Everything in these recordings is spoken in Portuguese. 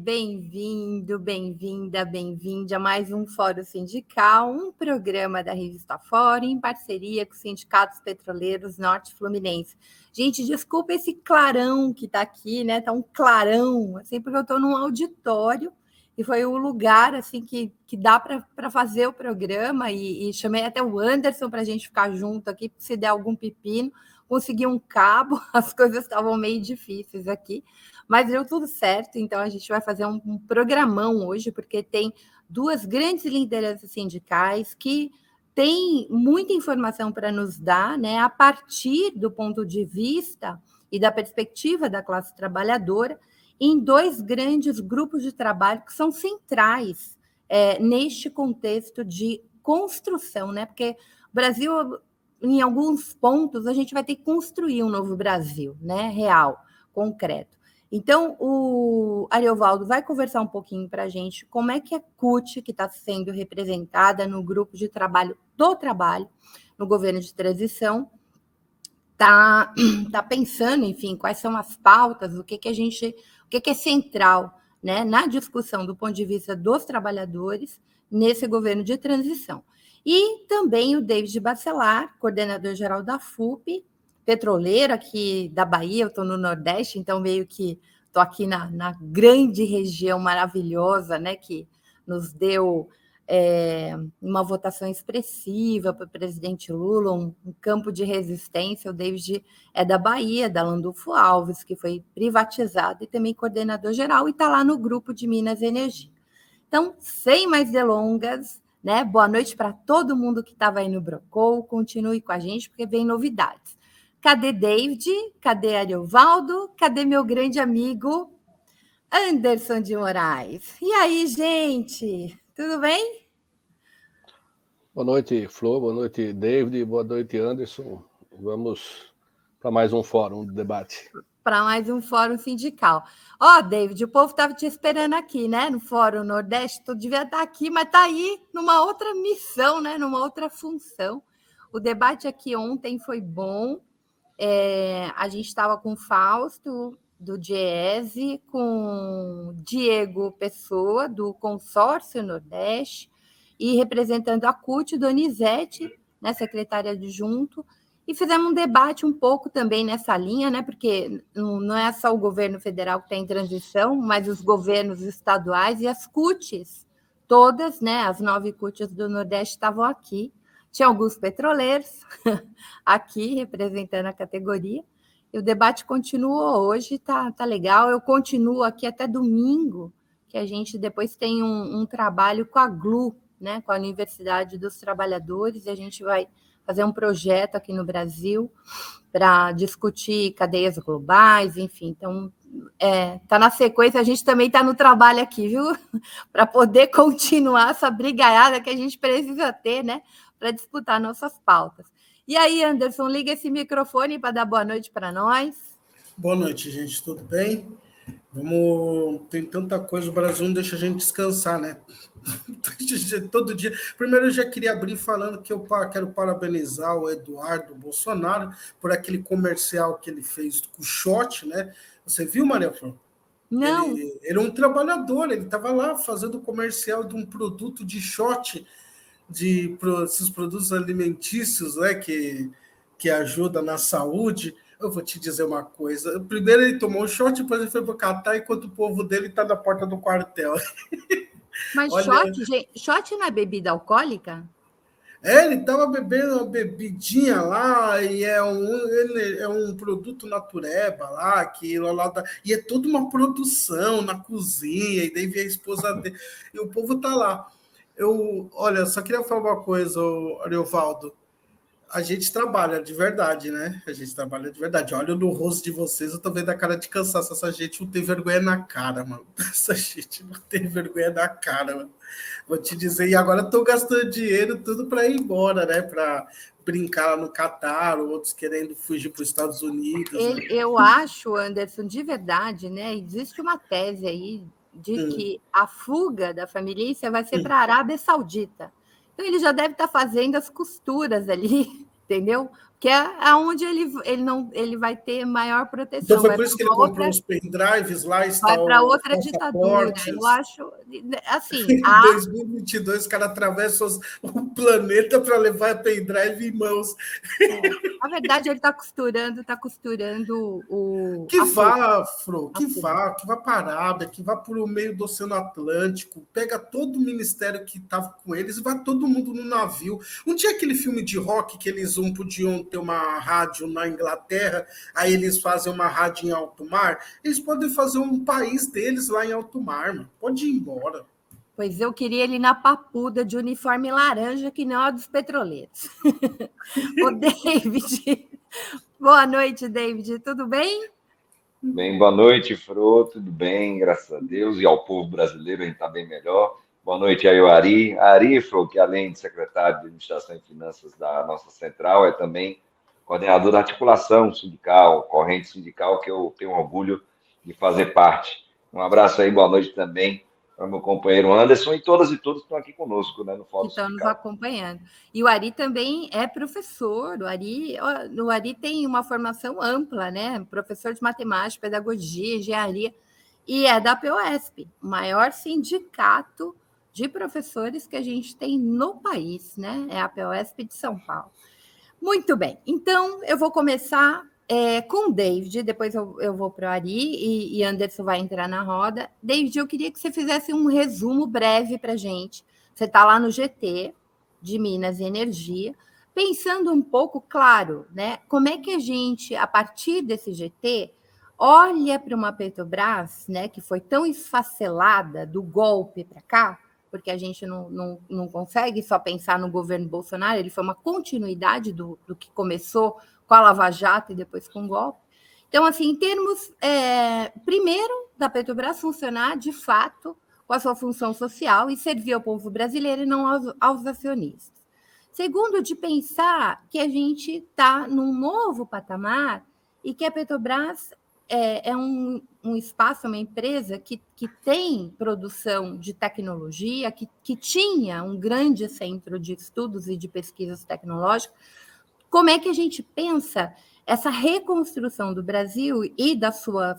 bem-vindo, bem-vinda, bem-vinde a mais um Fórum Sindical, um programa da Revista Fórum em parceria com os sindicatos petroleiros Norte Fluminense. Gente, desculpa esse clarão que está aqui, né? Tá um clarão, assim, porque eu estou num auditório e foi o lugar assim que dá para fazer o programa e chamei até o Anderson para a gente ficar junto aqui, se der algum pepino, consegui um cabo, as coisas estavam meio difíceis aqui. Mas deu tudo certo, então a gente vai fazer um programão hoje, porque tem duas grandes lideranças sindicais que têm muita informação para nos dar, né, a partir do ponto de vista e da perspectiva da classe trabalhadora, em dois grandes grupos de trabalho que são centrais neste contexto de construção, né? Porque o Brasil, em alguns pontos, a gente vai ter que construir um novo Brasil, né, real, concreto. Então, o Ariovaldo vai conversar um pouquinho para a gente como é que a CUT, que está sendo representada no grupo de trabalho do trabalho, no governo de transição, está pensando, enfim, quais são as pautas, o que é central, né, na discussão do ponto de vista dos trabalhadores nesse governo de transição. E também o David Bacelar, coordenador-geral da FUP, petroleiro aqui da Bahia, eu estou no Nordeste, então meio que estou aqui na grande região maravilhosa, né, que nos deu uma votação expressiva para o presidente Lula, um campo de resistência. O David é da Bahia, da Landulfo Alves, que foi privatizado, e também coordenador-geral, e está lá no grupo de Minas Energia. Então, sem mais delongas, né? Boa noite para todo mundo que estava aí no Brocol, continue com a gente, porque vem novidades. Cadê David? Cadê Ariovaldo? Cadê meu grande amigo Anderson de Moraes? E aí, gente? Tudo bem? Boa noite, Flor. Boa noite, David. Boa noite, Anderson. Vamos para mais um fórum de debate. Para mais um fórum sindical. David, o povo estava te esperando aqui, né? No Fórum Nordeste, tu devia estar aqui, mas está aí numa outra missão, né? Numa outra função. O debate aqui ontem foi bom. A gente estava com o Fausto, do Diese, com Diego Pessoa, do Consórcio Nordeste, e representando a CUT, Donizete, né, secretária adjunto, e fizemos um debate um pouco também nessa linha, né, porque não é só o governo federal que está em transição, mas os governos estaduais e as CUTs, todas, né, as 9 CUTs do Nordeste estavam aqui. Tinha alguns petroleiros aqui representando a categoria, e o debate continuou hoje, tá legal. Eu continuo aqui até domingo, que a gente depois tem um trabalho com a GLU, né, com a Universidade dos Trabalhadores, e a gente vai fazer um projeto aqui no Brasil para discutir cadeias globais, enfim. Então, tá na sequência, a gente também está no trabalho aqui, viu? Para poder continuar essa brigaiada que a gente precisa ter, né, para disputar nossas pautas. E aí, Anderson, liga esse microfone para dar boa noite para nós. Boa noite, gente, tudo bem? Tem tanta coisa, o Brasil não deixa a gente descansar, né? Todo dia. Primeiro, eu já queria abrir falando que eu quero parabenizar o Eduardo Bolsonaro por aquele comercial que ele fez com o shot, né? Você viu, Maria Flor? Não. Ele é um trabalhador, ele estava lá fazendo comercial de um produto de shot, esses produtos alimentícios, né, que ajuda na saúde. Eu vou te dizer uma coisa. Primeiro ele tomou um shot, depois ele foi para o Catar, enquanto o povo dele está na porta do quartel. Mas shot não é bebida alcoólica? Ele estava bebendo uma bebidinha lá, e ele é um produto natureba lá, e é toda uma produção na cozinha, e daí vem a esposa dele, e o povo está lá. Olha, só queria falar uma coisa, Ariovaldo. A gente trabalha de verdade, né? A gente trabalha de verdade. Olha no rosto de vocês, eu tô vendo a cara de cansaço. Essa gente não tem vergonha na cara, mano. Essa gente não tem vergonha na cara, mano. Vou te dizer, e agora estou gastando dinheiro tudo para ir embora, né? Para brincar lá no Catar, outros querendo fugir para os Estados Unidos. Né? Eu acho, Anderson, de verdade, né? Existe uma tese aí de que a fuga da família vai ser para a Arábia Saudita. Então, ele já deve estar fazendo as costuras ali, entendeu? Que é aonde ele vai ter maior proteção. Então foi por isso que ele comprou os pendrives lá, vai para outra ditadura. Eu acho, assim... Em 2022, o cara atravessa o planeta para levar pendrive em mãos. Na verdade, ele está costurando o... Que vá, Fro, que vá para a Arábia, que vá para o meio do Oceano Atlântico, pega todo o ministério que estava com eles e vai todo mundo no navio. Não tinha aquele filme de rock que eles podiam ter uma rádio na Inglaterra, aí eles fazem uma rádio em alto mar? Eles podem fazer um país deles lá em alto mar, mano. Pode ir embora. Pois eu queria ele na papuda de uniforme laranja, que não é dos petroleiros. Ô, David. Boa noite, David. Tudo bem? Bem, boa noite, Fro. Tudo bem, graças a Deus. E ao povo brasileiro, a gente está bem melhor. Boa noite aí, o Ari. Ari, Fro, que além de secretário de Administração e Finanças da nossa central, é também coordenador da articulação sindical, corrente sindical, que eu tenho orgulho de fazer parte. Um abraço aí, boa noite também para o meu companheiro Anderson e todas e todos que estão aqui conosco, né, no Fórum Sindical. Estão nos acompanhando. E o Ari também é professor. O Ari tem uma formação ampla, né? Professor de matemática, pedagogia, engenharia, e é da POSP, o maior sindicato de professores que a gente tem no país, né? É a POSP de São Paulo. Muito bem, então eu vou começar com o David, depois eu vou para o Ari e Anderson vai entrar na roda. David, eu queria que você fizesse um resumo breve para a gente. Você está lá no GT de Minas e Energia, pensando um pouco, claro, né? Como é que a gente, a partir desse GT, olha para uma Petrobras, né, que foi tão esfacelada do golpe para cá, porque a gente não consegue só pensar no governo Bolsonaro, ele foi uma continuidade do que começou com a Lava Jato e depois com o golpe. Então, assim, em termos, primeiro, da Petrobras funcionar, de fato, com a sua função social e servir ao povo brasileiro e não aos acionistas. Segundo, de pensar que a gente está num novo patamar e que a Petrobras é um espaço, uma empresa que tem produção de tecnologia, que tinha um grande centro de estudos e de pesquisas tecnológicas. Como é que a gente pensa essa reconstrução do Brasil e da sua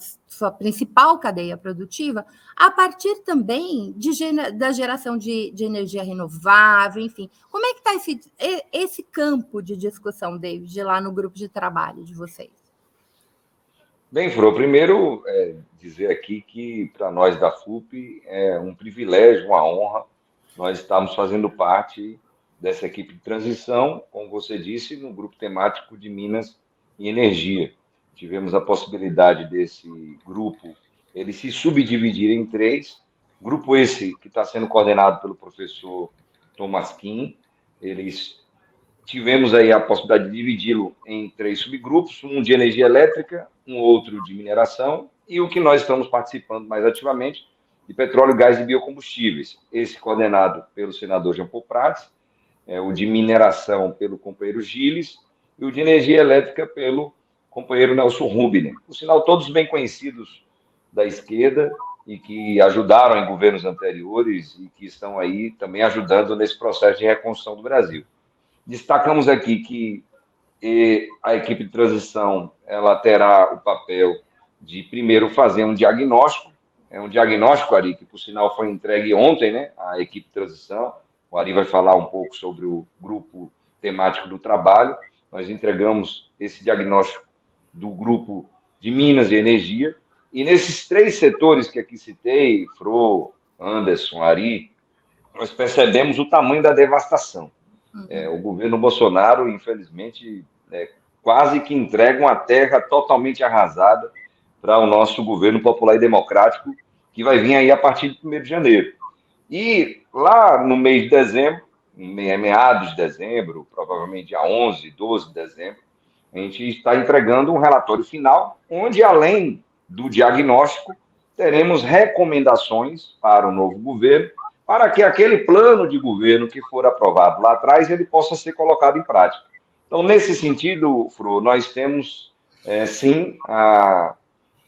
principal cadeia produtiva a partir também da geração de energia renovável, enfim. Como é que está esse campo de discussão, David, lá no grupo de trabalho de vocês? Bem, Fro, primeiro dizer aqui que para nós da FUP é um privilégio, uma honra, nós estamos fazendo parte dessa equipe de transição, como você disse, no grupo temático de Minas e Energia. Tivemos a possibilidade desse grupo, ele se subdividir em 3, grupo esse que está sendo coordenado pelo professor Thomas Kim, tivemos aí a possibilidade de dividi-lo em 3 subgrupos, um de energia elétrica, um outro de mineração, e o que nós estamos participando mais ativamente, de petróleo, gás e biocombustíveis. Esse coordenado pelo senador Jean Paul Prats, o de mineração pelo companheiro Gilles, e o de energia elétrica pelo companheiro Nelson Rubner. Por sinal, todos bem conhecidos da esquerda e que ajudaram em governos anteriores e que estão aí também ajudando nesse processo de reconstrução do Brasil. Destacamos aqui que a equipe de transição ela terá o papel de, primeiro, fazer um diagnóstico. É um diagnóstico, Ari, que, por sinal, foi entregue ontem, né, à equipe de transição. O Ari vai falar um pouco sobre o grupo temático do trabalho. Nós entregamos esse diagnóstico do grupo de Minas e Energia. E nesses 3 setores que aqui citei, Fro, Anderson, Ari, nós percebemos o tamanho da devastação. O governo Bolsonaro, infelizmente, quase que entrega uma terra totalmente arrasada para o nosso governo popular e democrático, que vai vir aí a partir de 1º de janeiro. E lá no mês de dezembro, meados de dezembro, provavelmente dia 11, 12 de dezembro, a gente está entregando um relatório final, onde, além do diagnóstico, teremos recomendações para o novo governo, para que aquele plano de governo que for aprovado lá atrás, ele possa ser colocado em prática. Então, nesse sentido, Fro, nós temos, sim, a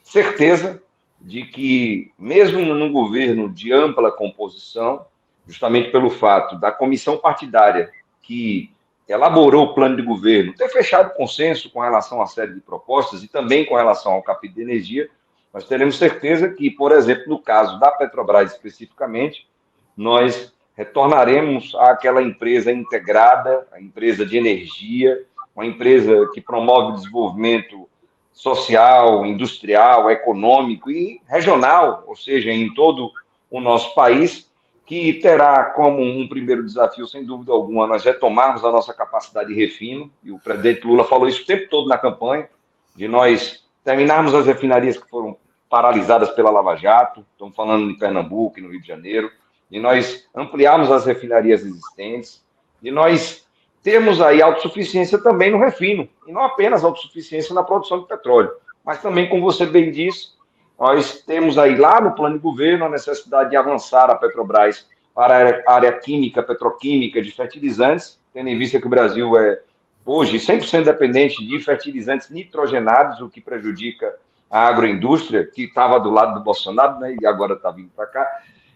certeza de que, mesmo num governo de ampla composição, justamente pelo fato da comissão partidária que elaborou o plano de governo, ter fechado consenso com relação à série de propostas e também com relação ao capítulo de energia, nós teremos certeza que, por exemplo, no caso da Petrobras especificamente, nós retornaremos àquela empresa integrada, a empresa de energia, uma empresa que promove o desenvolvimento social, industrial, econômico e regional, ou seja, em todo o nosso país, que terá como um primeiro desafio, sem dúvida alguma, nós retomarmos a nossa capacidade de refino, e o presidente Lula falou isso o tempo todo na campanha, de nós terminarmos as refinarias que foram paralisadas pela Lava Jato, estamos falando em Pernambuco e no Rio de Janeiro, de nós ampliarmos as refinarias existentes, de nós termos aí autossuficiência também no refino, e não apenas autossuficiência na produção de petróleo, mas também, como você bem disse, nós temos aí lá no plano de governo a necessidade de avançar a Petrobras para a área química, petroquímica, de fertilizantes, tendo em vista que o Brasil é, hoje, 100% dependente de fertilizantes nitrogenados, o que prejudica a agroindústria, que estava do lado do Bolsonaro, né, e agora está vindo para cá,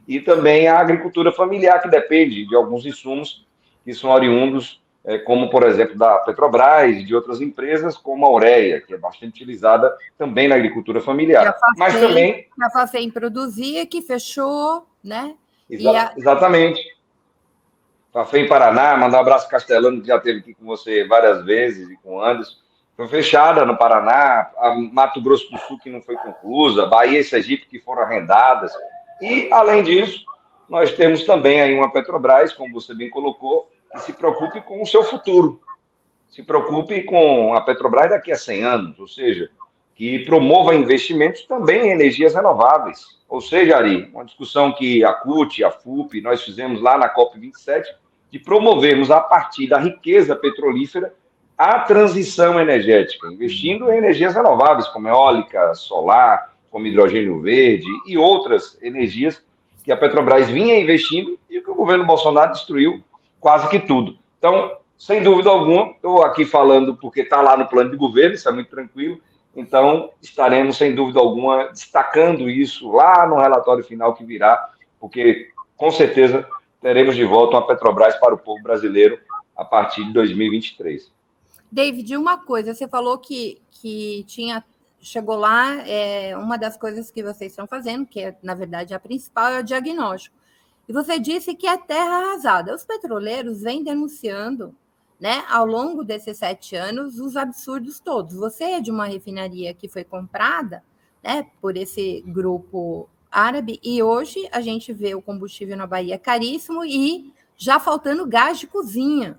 e também a agricultura familiar, que depende de alguns insumos que são oriundos, como, por exemplo, da Petrobras e de outras empresas, como a ureia, que é bastante utilizada também na agricultura familiar. Mas também... A Fafem produzia, que fechou, né? Exatamente. Fafem Paraná, mandar um abraço ao Castelano, que já esteve aqui com você várias vezes, e com o Anderson. Foi fechada no Paraná, a Mato Grosso do Sul, que não foi conclusa, Bahia e Sergipe, que foram arrendadas. E, além disso, nós temos também aí uma Petrobras, como você bem colocou, que se preocupe com o seu futuro, se preocupe com a Petrobras daqui a 100 anos, ou seja, que promova investimentos também em energias renováveis. Ou seja, Ari, uma discussão que a CUT, a FUP, nós fizemos lá na COP27, de promovermos a partir da riqueza petrolífera a transição energética, investindo em energias renováveis, como eólica, solar, como hidrogênio verde e outras energias que a Petrobras vinha investindo e que o governo Bolsonaro destruiu quase que tudo. Então, sem dúvida alguma, estou aqui falando porque está lá no plano de governo, isso é muito tranquilo, então estaremos, sem dúvida alguma, destacando isso lá no relatório final que virá, porque, com certeza, teremos de volta uma Petrobras para o povo brasileiro a partir de 2023. David, uma coisa, você falou que chegou lá, uma das coisas que vocês estão fazendo, que é, na verdade, a principal, é o diagnóstico. E você disse que é terra arrasada. Os petroleiros vêm denunciando, né, ao longo desses 7 anos, os absurdos todos. Você é de uma refinaria que foi comprada, né, por esse grupo árabe, e hoje a gente vê o combustível na Bahia caríssimo e já faltando gás de cozinha,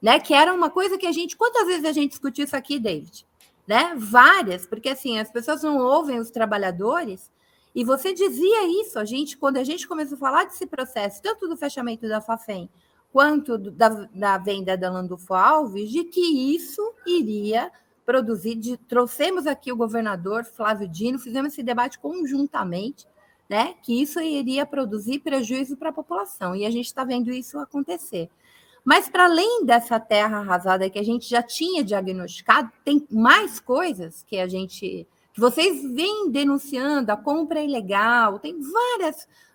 né, que era uma coisa que a gente... Quantas vezes a gente discutiu isso aqui, David? Né? Várias, porque assim, as pessoas não ouvem os trabalhadores. E você dizia isso, quando a gente começou a falar desse processo, tanto do fechamento da Fafem, quanto da venda da Landulfo Alves, de que isso iria produzir, trouxemos aqui o governador Flávio Dino, fizemos esse debate conjuntamente, né, que isso iria produzir prejuízo para a população, e a gente está vendo isso acontecer. Mas, para além dessa terra arrasada que a gente já tinha diagnosticado, tem mais coisas que vocês vêm denunciando, a compra ilegal, tem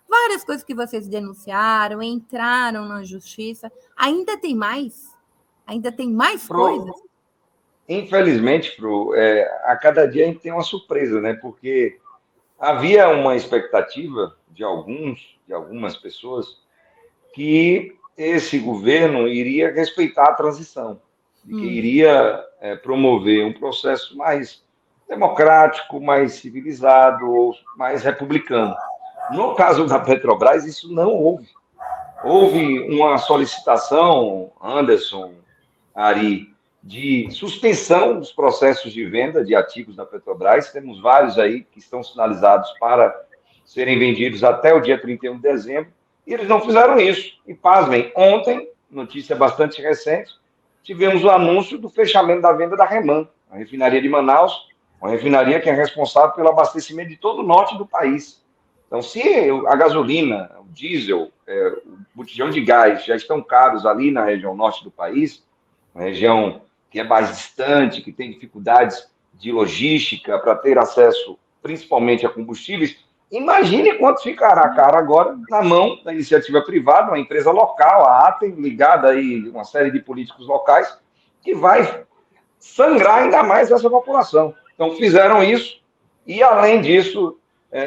várias coisas que vocês denunciaram, entraram na justiça. Ainda tem mais? Ainda tem mais coisas? Infelizmente, a cada dia a gente tem uma surpresa, né? Porque havia uma expectativa de algumas pessoas, que esse governo iria respeitar a transição, que iria promover um processo mais democrático, mais civilizado, mais republicano. No caso da Petrobras, isso não houve. Houve uma solicitação, Anderson, Ari, de suspensão dos processos de venda de ativos da Petrobras. Temos vários aí que estão sinalizados para serem vendidos até o dia 31 de dezembro, e eles não fizeram isso. E, pasmem, ontem, notícia bastante recente, tivemos o anúncio do fechamento da venda da REMAN, a refinaria de Manaus, uma refinaria que é responsável pelo abastecimento de todo o norte do país. Então, se a gasolina, o diesel, o botijão de gás já estão caros ali na região norte do país, uma região que é mais distante, que tem dificuldades de logística para ter acesso principalmente a combustíveis, Imagine quanto ficará caro agora na mão da iniciativa privada, uma empresa local, a Atem, ligada aí a uma série de políticos locais, que vai sangrar ainda mais essa população. Então, fizeram isso, e além disso,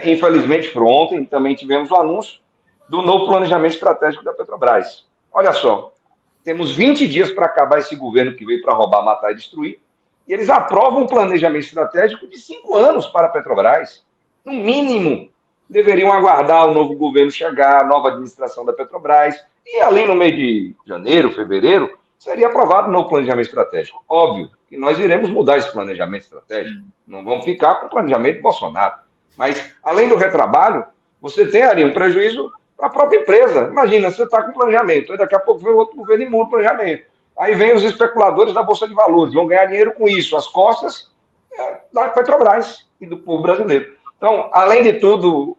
infelizmente, ontem também tivemos o anúncio do novo planejamento estratégico da Petrobras. Olha só, temos 20 dias para acabar esse governo que veio para roubar, matar e destruir, e eles aprovam um planejamento estratégico de 5 anos para a Petrobras. No mínimo, deveriam aguardar o novo governo chegar, a nova administração da Petrobras, e ali no mês de janeiro, fevereiro, seria aprovado o novo planejamento estratégico. Óbvio que nós iremos mudar esse planejamento estratégico, não vamos ficar com o planejamento de Bolsonaro. Mas, além do retrabalho, você tem ali um prejuízo para a própria empresa. Imagina, você está com planejamento, aí daqui a pouco vem outro governo e muda o planejamento. Aí vem os especuladores da Bolsa de Valores, vão ganhar dinheiro com isso, às costas da Petrobras e do povo brasileiro. Então, além de tudo,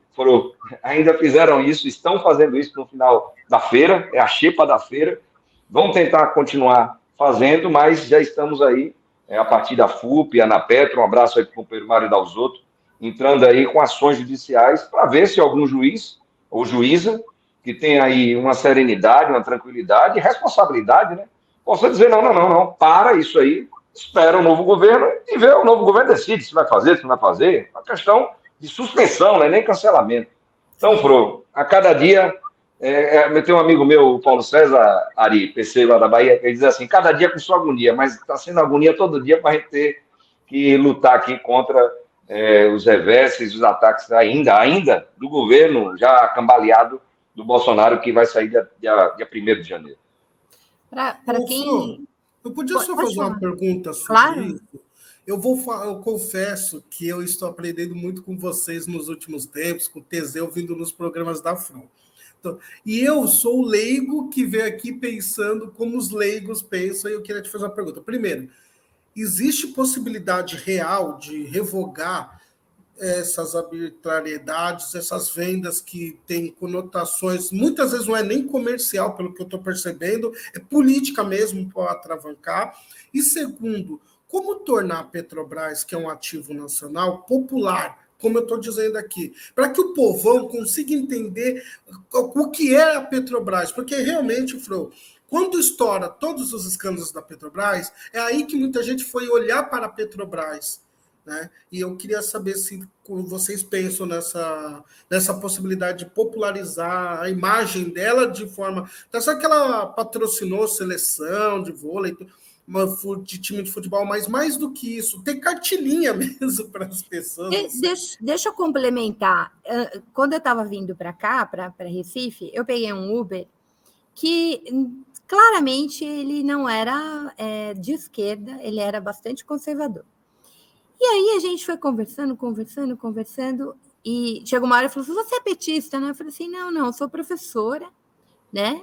ainda fizeram isso, estão fazendo isso no final da feira, é a xepa da feira, vão tentar continuar fazendo, mas já estamos aí, a partir da FUP, ANAPetro, um abraço aí para o companheiro Mário Dalzotto, entrando aí com ações judiciais para ver se algum juiz ou juíza, que tem aí uma serenidade, uma tranquilidade e responsabilidade, né, possa dizer, não, para isso aí, espera o novo governo e vê, o novo governo decide se vai fazer, se não vai fazer, uma questão de suspensão, né, nem cancelamento. Então, Fro, a cada dia, tem um amigo meu, o Paulo César Ari, PC lá da Bahia, que ele diz assim, cada dia com sua agonia, mas está sendo agonia todo dia para a gente ter que lutar aqui contra os reverses, os ataques ainda do governo já cambaleado do Bolsonaro, que vai sair dia 1º de janeiro. Para quem... Eu podia só fazer uma pergunta sobre claro. Isso? Eu confesso que eu estou aprendendo muito com vocês nos últimos tempos, com o Teseu vindo nos programas da FRON. Então, e eu sou o leigo que veio aqui pensando como os leigos pensam, e eu queria te fazer uma pergunta. Primeiro, existe possibilidade real de revogar essas arbitrariedades, essas vendas que têm conotações, muitas vezes não é nem comercial, pelo que eu estou percebendo, é política mesmo para atravancar. E segundo, como tornar a Petrobras, que é um ativo nacional, popular, como eu estou dizendo aqui, para que o povão consiga entender o que é a Petrobras, porque realmente, Fro, quando estoura todos os escândalos da Petrobras, é aí que muita gente foi olhar para a Petrobras, né? E eu queria saber se vocês pensam nessa possibilidade de popularizar a imagem dela de forma... Só que ela patrocinou seleção de vôlei, de time de futebol, mas mais do que isso, ter cartilinha mesmo para as pessoas. Deixa eu complementar. Quando eu estava vindo para cá, para Recife, eu peguei um Uber que claramente ele não era de esquerda, ele era bastante conservador. E aí a gente foi conversando, e chegou uma hora e falou assim, você é petista, né? Eu falei assim, não, eu sou professora, né?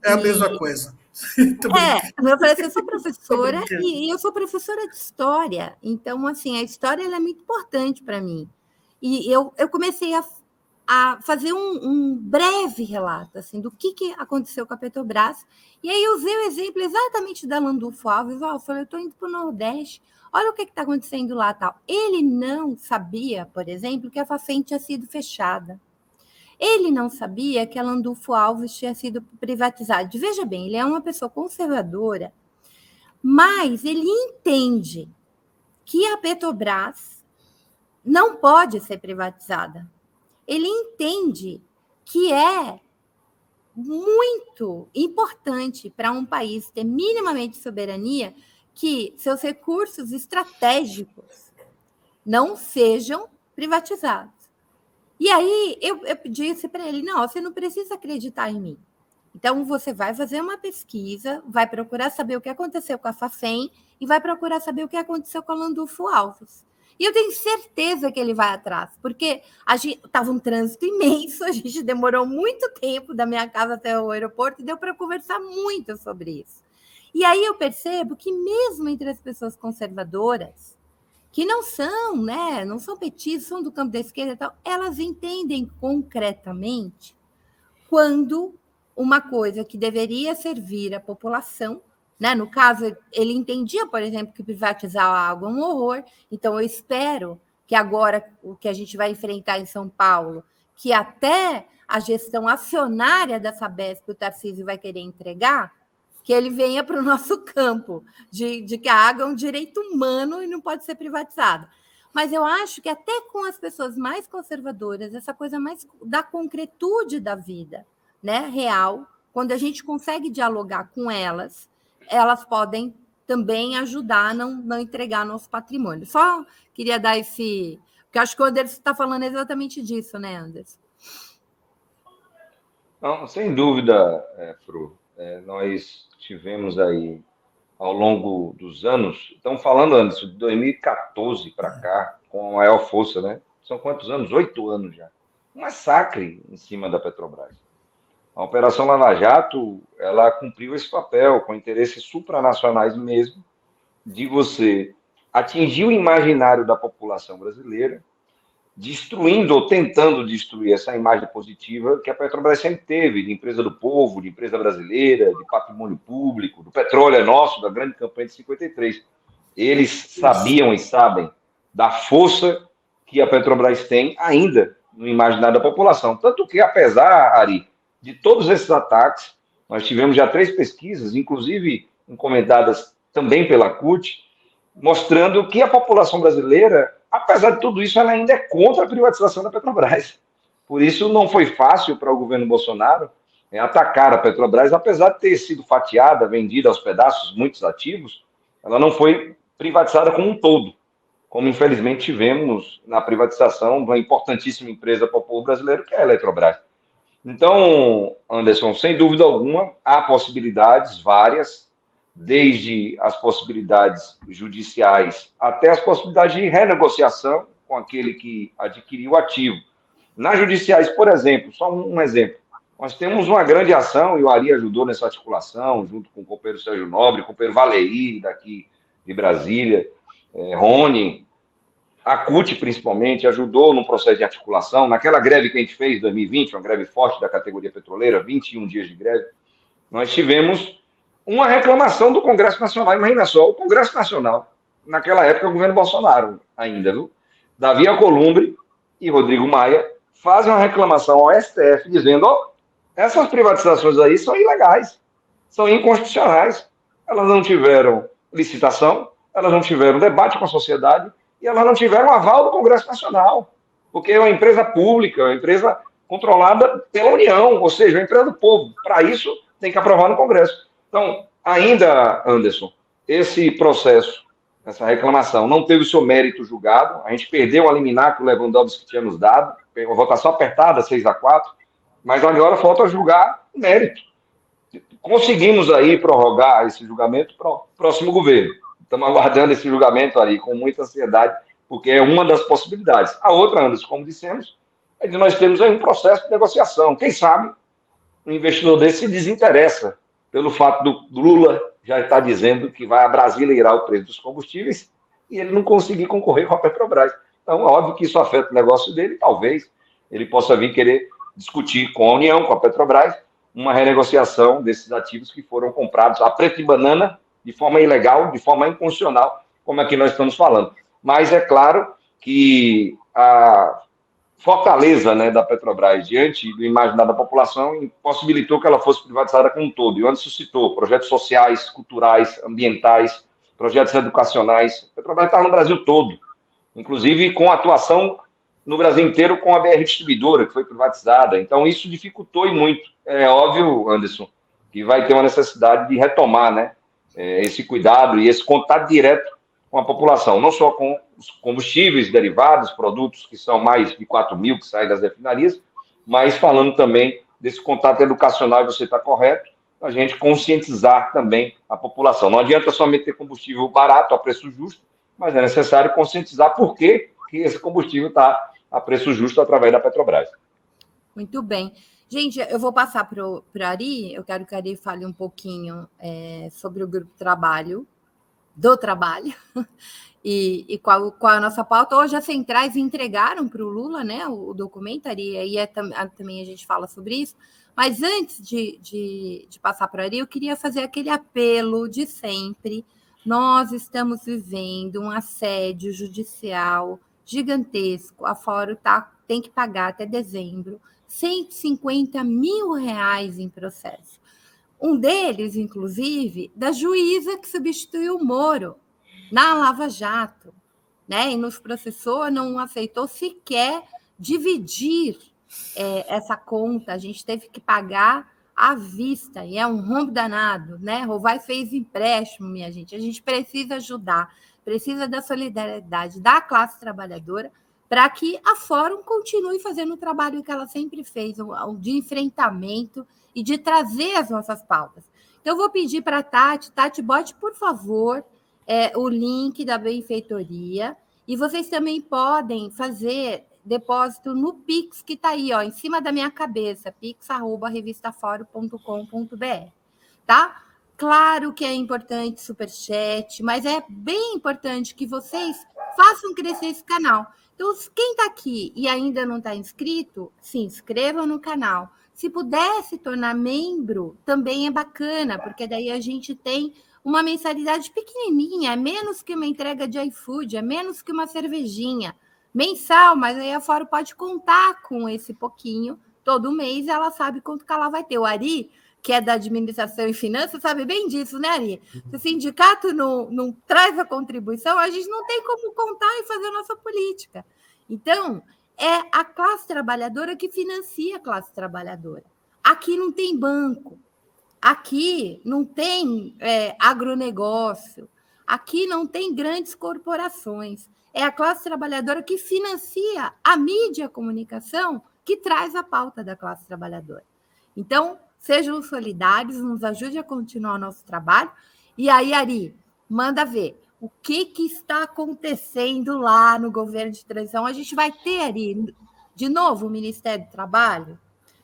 A mesma coisa. Eu falei assim, eu sou professora e eu sou professora de história. Então, assim, a história ela é muito importante para mim. E eu comecei a fazer um breve relato assim, do que aconteceu com a Petrobras. E aí eu usei o exemplo exatamente da Landulfo Alves. Eu falei, eu estou indo para o Nordeste, olha o que está acontecendo lá. Tal. Ele não sabia, por exemplo, que a Facém tinha sido fechada. Ele não sabia que a Landulfo Alves tinha sido privatizada. Veja bem, ele é uma pessoa conservadora, mas ele entende que a Petrobras não pode ser privatizada. Ele entende que é muito importante para um país ter minimamente soberania que seus recursos estratégicos não sejam privatizados. E aí eu disse para ele, não, você não precisa acreditar em mim. Então, você vai fazer uma pesquisa, vai procurar saber o que aconteceu com a Facém e vai procurar saber o que aconteceu com a Landulfo Alves. E eu tenho certeza que ele vai atrás, porque estava um trânsito imenso, a gente demorou muito tempo da minha casa até o aeroporto e deu para conversar muito sobre isso. E aí eu percebo que mesmo entre as pessoas conservadoras, que não são, né, não são petistas, são do campo da esquerda e tal, elas entendem concretamente quando uma coisa que deveria servir à população, né, no caso, ele entendia, por exemplo, que privatizar a água é um horror, então eu espero que agora o que a gente vai enfrentar em São Paulo, que até a gestão acionária da Sabesp, o Tarcísio vai querer entregar, que ele venha para o nosso campo, de que a água é um direito humano e não pode ser privatizada. Mas eu acho que até com as pessoas mais conservadoras, essa coisa mais da concretude da vida, né, real, quando a gente consegue dialogar com elas, elas podem também ajudar a não entregar nosso patrimônio. Só queria dar esse... Porque acho que o Anderson está falando exatamente disso, né, Anderson? Não, sem dúvida, Fru. Nós tivemos aí, ao longo dos anos, estamos falando, Anderson, de 2014 para cá, com a maior força, né? São quantos anos? 8 anos já. Um massacre em cima da Petrobras. A Operação Lava Jato, ela cumpriu esse papel com interesses supranacionais mesmo, de você atingir o imaginário da população brasileira, destruindo ou tentando destruir essa imagem positiva que a Petrobras sempre teve, de empresa do povo, de empresa brasileira, de patrimônio público, do petróleo é nosso, da grande campanha de 53. Eles sabiam e sabem da força que a Petrobras tem ainda no imaginário da população. Tanto que, apesar, Ari, de todos esses ataques, nós tivemos já 3 pesquisas, inclusive encomendadas também pela CUT, mostrando que a população brasileira, apesar de tudo isso, ela ainda é contra a privatização da Petrobras. Por isso, não foi fácil para o governo Bolsonaro atacar a Petrobras, apesar de ter sido fatiada, vendida aos pedaços muitos ativos, ela não foi privatizada como um todo, como infelizmente tivemos na privatização de uma importantíssima empresa para o povo brasileiro, que é a Eletrobras. Então, Anderson, sem dúvida alguma, há possibilidades várias, desde as possibilidades judiciais até as possibilidades de renegociação com aquele que adquiriu o ativo. Nas judiciais, por exemplo, só um exemplo, nós temos uma grande ação, e o Ari ajudou nessa articulação, junto com o companheiro Sérgio Nobre, o companheiro Valery, daqui de Brasília, Rony, a CUT, principalmente, ajudou no processo de articulação. Naquela greve que a gente fez em 2020, uma greve forte da categoria petroleira, 21 dias de greve, nós tivemos uma reclamação do Congresso Nacional. Imagina só, o Congresso Nacional, naquela época, o governo Bolsonaro ainda, viu? Davi Alcolumbre e Rodrigo Maia fazem uma reclamação ao STF, dizendo, essas privatizações aí são ilegais, são inconstitucionais. Elas não tiveram licitação, elas não tiveram debate com a sociedade, e elas não tiveram aval do Congresso Nacional, porque é uma empresa pública, uma empresa controlada pela União, ou seja, uma empresa do povo. Para isso, tem que aprovar no Congresso. Então, ainda, Anderson, esse processo, essa reclamação, não teve o seu mérito julgado, a gente perdeu a liminar que o Lewandowski tinha nos dado, uma votação apertada, 6-4, mas agora falta julgar o mérito. Conseguimos aí prorrogar esse julgamento para o próximo governo. Estamos aguardando esse julgamento ali com muita ansiedade, porque é uma das possibilidades. A outra, Anderson, como dissemos, é que nós temos aí um processo de negociação. Quem sabe um investidor desse se desinteressa pelo fato do Lula já estar dizendo que vai abrasileirar o preço dos combustíveis e ele não conseguir concorrer com a Petrobras. Então, é óbvio que isso afeta o negócio dele, talvez ele possa vir querer discutir com a União, com a Petrobras, uma renegociação desses ativos que foram comprados a preço de banana, de forma ilegal, de forma inconstitucional, como aqui nós estamos falando. Mas é claro que a fortaleza, né, da Petrobras diante do imaginário da população possibilitou que ela fosse privatizada como um todo. E onde suscitou projetos sociais, culturais, ambientais, projetos educacionais. A Petrobras está no Brasil todo, inclusive com atuação no Brasil inteiro com a BR Distribuidora, que foi privatizada. Então, isso dificultou e muito. É óbvio, Anderson, que vai ter uma necessidade de retomar, né, esse cuidado e esse contato direto com a população, não só com os combustíveis derivados, produtos que são mais de 4 mil que saem das refinarias, mas falando também desse contato educacional, e você está correto, a gente conscientizar também a população. Não adianta somente ter combustível barato, a preço justo, mas é necessário conscientizar por que esse combustível está a preço justo através da Petrobras. Muito bem. Gente, eu vou passar para o Ari, eu quero que o Ari fale um pouquinho sobre o grupo do trabalho, e qual é a nossa pauta. Hoje as centrais entregaram para o Lula, né, o documento, Ari, e aí também a gente fala sobre isso, mas antes de passar para o Ari, eu queria fazer aquele apelo de sempre. Nós estamos vivendo um assédio judicial gigantesco. A Fórum tem que pagar até dezembro R$150 mil em processo. Um deles, inclusive, da juíza que substituiu o Moro na Lava Jato, né? E nos processou, não aceitou sequer dividir essa conta. A gente teve que pagar à vista, e é um rombo danado, né? Rovai fez empréstimo, minha gente. A gente precisa ajudar, precisa da solidariedade da classe trabalhadora para que a Fórum continue fazendo o trabalho que ela sempre fez, de enfrentamento e de trazer as nossas pautas. Então, eu vou pedir para a Tati, bote, por favor, o link da benfeitoria, e vocês também podem fazer depósito no Pix, que está aí, ó, em cima da minha cabeça, pix@revistaforo.com.br, tá? Claro que é importante superchat, mas é bem importante que vocês façam crescer esse canal. Então, quem está aqui e ainda não está inscrito, se inscreva no canal. Se puder se tornar membro, também é bacana, porque daí a gente tem uma mensalidade pequenininha, é menos que uma entrega de iFood, é menos que uma cervejinha mensal, mas aí a Fórum pode contar com esse pouquinho. Todo mês ela sabe quanto que ela vai ter. O Ari, que é da administração e finanças, sabe bem disso, né, Ari? Se o sindicato não traz a contribuição, a gente não tem como contar e fazer a nossa política. Então, é a classe trabalhadora que financia a classe trabalhadora. Aqui não tem banco, aqui não tem agronegócio, aqui não tem grandes corporações. É a classe trabalhadora que financia a mídia e a comunicação que traz a pauta da classe trabalhadora. Então, sejam solidários, nos ajude a continuar o nosso trabalho. E aí, Ari, manda ver o que está acontecendo lá no governo de transição. A gente vai ter, Ari, de novo, o Ministério do Trabalho.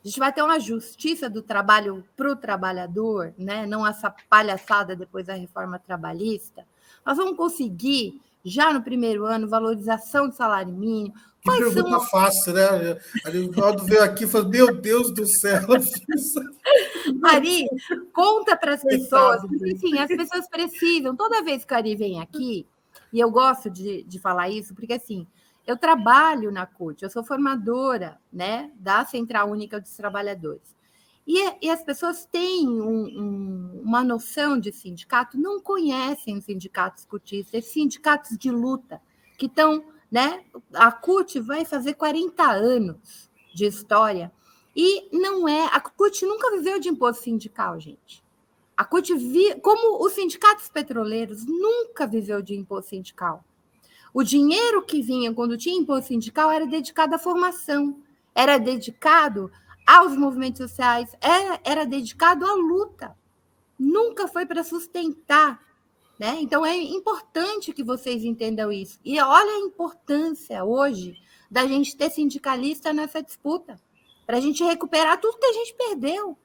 A gente vai ter uma justiça do trabalho para o trabalhador, né? Não essa palhaçada depois da reforma trabalhista. Nós vamos conseguir, já no primeiro ano, valorização do salário mínimo. Que pergunta fácil, né? O Valdo veio aqui e falou, meu Deus do céu. Ari, conta para as pessoas, porque assim, as pessoas precisam. Toda vez que o Ari vem aqui, e eu gosto de falar isso, porque assim, eu trabalho na CUT, eu sou formadora, né, da Central Única dos Trabalhadores. E as pessoas têm uma noção de sindicato, não conhecem os sindicatos cutistas, sindicatos de luta, que estão, né? A CUT vai fazer 40 anos de história, e não é. A CUT nunca viveu de imposto sindical, gente. A CUT, como os sindicatos petroleiros, nunca viveu de imposto sindical. O dinheiro que vinha quando tinha imposto sindical era dedicado à formação, era dedicado aos movimentos sociais, era dedicado à luta. Nunca foi para sustentar, né? Então, é importante que vocês entendam isso. E olha a importância hoje da gente ter sindicalista nessa disputa, para a gente recuperar tudo que a gente perdeu.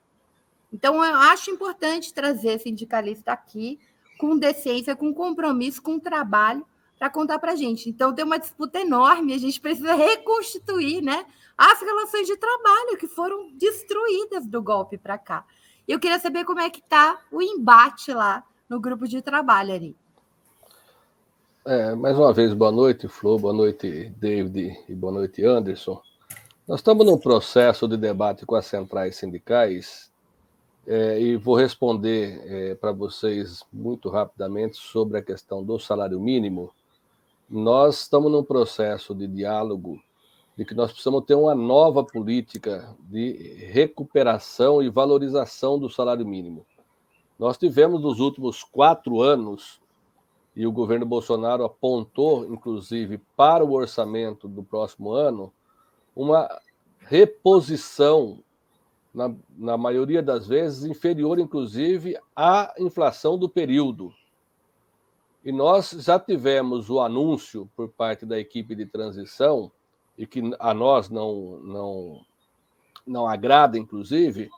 Então, eu acho importante trazer sindicalista aqui, com decência, com compromisso, com trabalho, para contar para a gente. Então, tem uma disputa enorme, a gente precisa reconstituir, né, as relações de trabalho que foram destruídas do golpe para cá. Eu queria saber como é que está o embate lá no grupo de trabalho, Ari. Mais uma vez, boa noite, Flor, boa noite, David, e boa noite, Anderson. Nós estamos num processo de debate com as centrais sindicais, e vou responder para vocês muito rapidamente sobre a questão do salário mínimo. Nós estamos num processo de diálogo de que nós precisamos ter uma nova política de recuperação e valorização do salário mínimo. Nós tivemos nos últimos 4 anos, e o governo Bolsonaro apontou, inclusive, para o orçamento do próximo ano, uma reposição, na maioria das vezes, inferior, inclusive, à inflação do período. E nós já tivemos o anúncio por parte da equipe de transição, e que a nós não agrada, inclusive,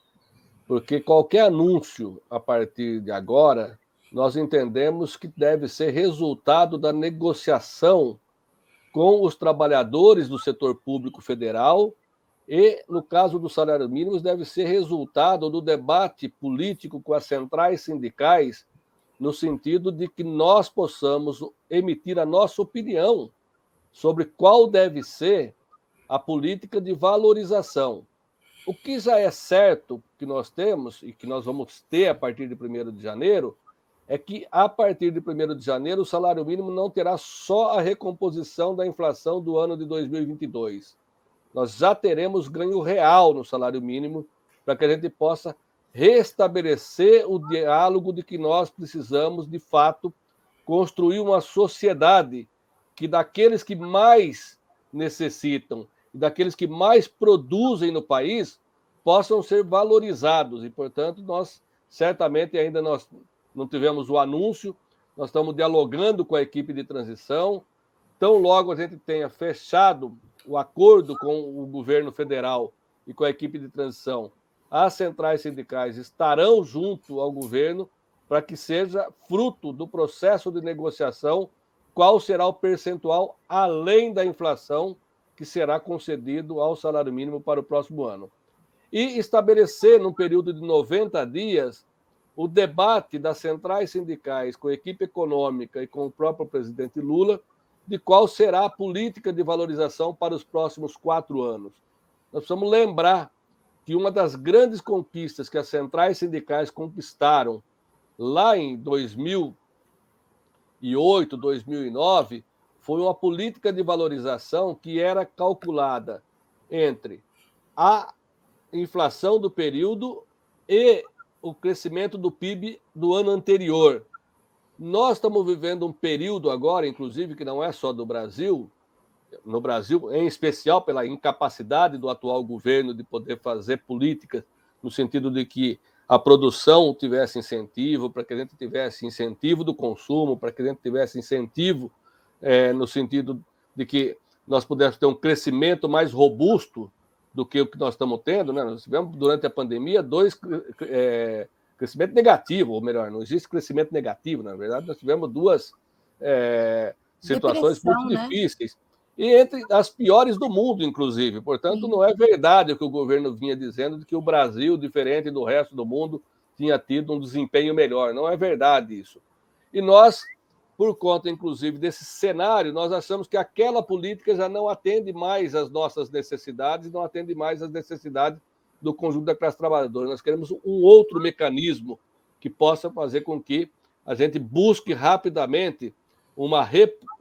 porque qualquer anúncio a partir de agora, nós entendemos que deve ser resultado da negociação com os trabalhadores do setor público federal e, no caso do salário mínimo, deve ser resultado do debate político com as centrais sindicais, no sentido de que nós possamos emitir a nossa opinião sobre qual deve ser a política de valorização. O que já é certo que nós temos e que nós vamos ter a partir de 1º de janeiro é que, a partir de 1º de janeiro, o salário mínimo não terá só a recomposição da inflação do ano de 2022. Nós já teremos ganho real no salário mínimo para que a gente possa restabelecer o diálogo de que nós precisamos, de fato, construir uma sociedade que daqueles que mais necessitam e daqueles que mais produzem no país possam ser valorizados. E, portanto, nós certamente ainda não tivemos o anúncio, nós estamos dialogando com a equipe de transição. Tão logo a gente tenha fechado o acordo com o governo federal e com a equipe de transição, as centrais sindicais estarão junto ao governo para que seja fruto do processo de negociação qual será o percentual além da inflação que será concedido ao salário mínimo para o próximo ano. E estabelecer, num período de 90 dias, o debate das centrais sindicais com a equipe econômica e com o próprio presidente Lula de qual será a política de valorização para os próximos 4 anos. Nós precisamos lembrar que uma das grandes conquistas que as centrais sindicais conquistaram lá em 2008, 2009, foi uma política de valorização que era calculada entre a inflação do período e o crescimento do PIB do ano anterior. Nós estamos vivendo um período agora, inclusive, que não é só do Brasil, no Brasil, em especial pela incapacidade do atual governo de poder fazer políticas no sentido de que a produção tivesse incentivo, para que a gente tivesse incentivo do consumo, para que a gente tivesse incentivo no sentido de que nós pudéssemos ter um crescimento mais robusto do que o que nós estamos tendo, né? Nós tivemos, durante a pandemia, crescimento negativo, ou melhor, não existe crescimento negativo, na verdade, nós tivemos duas situações muito difíceis, e entre as piores do mundo, inclusive. Portanto, não é verdade o que o governo vinha dizendo de que o Brasil, diferente do resto do mundo, tinha tido um desempenho melhor. Não é verdade isso. E nós, por conta, inclusive, desse cenário, nós achamos que aquela política já não atende mais às nossas necessidades, não atende mais às necessidades do conjunto da classe trabalhadora. Nós queremos um outro mecanismo que possa fazer com que a gente busque rapidamente uma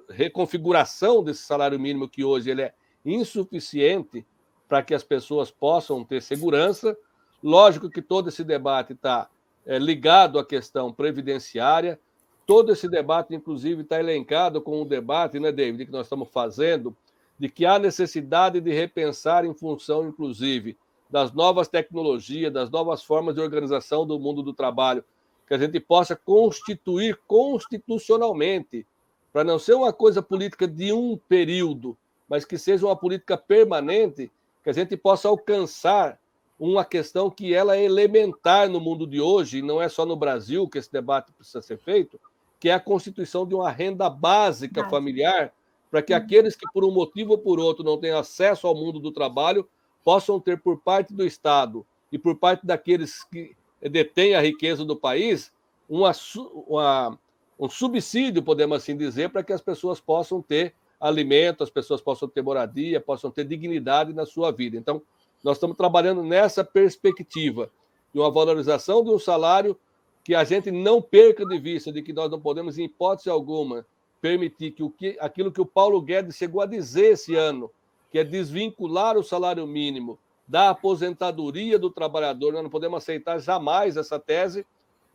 reconfiguração desse salário mínimo, que hoje ele é insuficiente para que as pessoas possam ter segurança. Lógico que todo esse debate está ligado à questão previdenciária, todo esse debate, inclusive, está elencado com um debate, né, David, que nós estamos fazendo, de que há necessidade de repensar em função, inclusive, das novas tecnologias, das novas formas de organização do mundo do trabalho, que a gente possa constituir constitucionalmente, para não ser uma coisa política de um período, mas que seja uma política permanente, que a gente possa alcançar uma questão que ela é elementar no mundo de hoje, e não é só no Brasil que esse debate precisa ser feito, que é a constituição de uma renda básica familiar, para que aqueles que, por um motivo ou por outro, não têm acesso ao mundo do trabalho, possam ter, por parte do Estado e por parte daqueles que detêm a riqueza do país, um subsídio, podemos assim dizer, para que as pessoas possam ter alimento, as pessoas possam ter moradia, possam ter dignidade na sua vida. Então, nós estamos trabalhando nessa perspectiva de uma valorização de um salário que a gente não perca de vista, de que nós não podemos, em hipótese alguma, permitir que aquilo que o Paulo Guedes chegou a dizer esse ano, que é desvincular o salário mínimo da aposentadoria do trabalhador. Nós não podemos aceitar jamais essa tese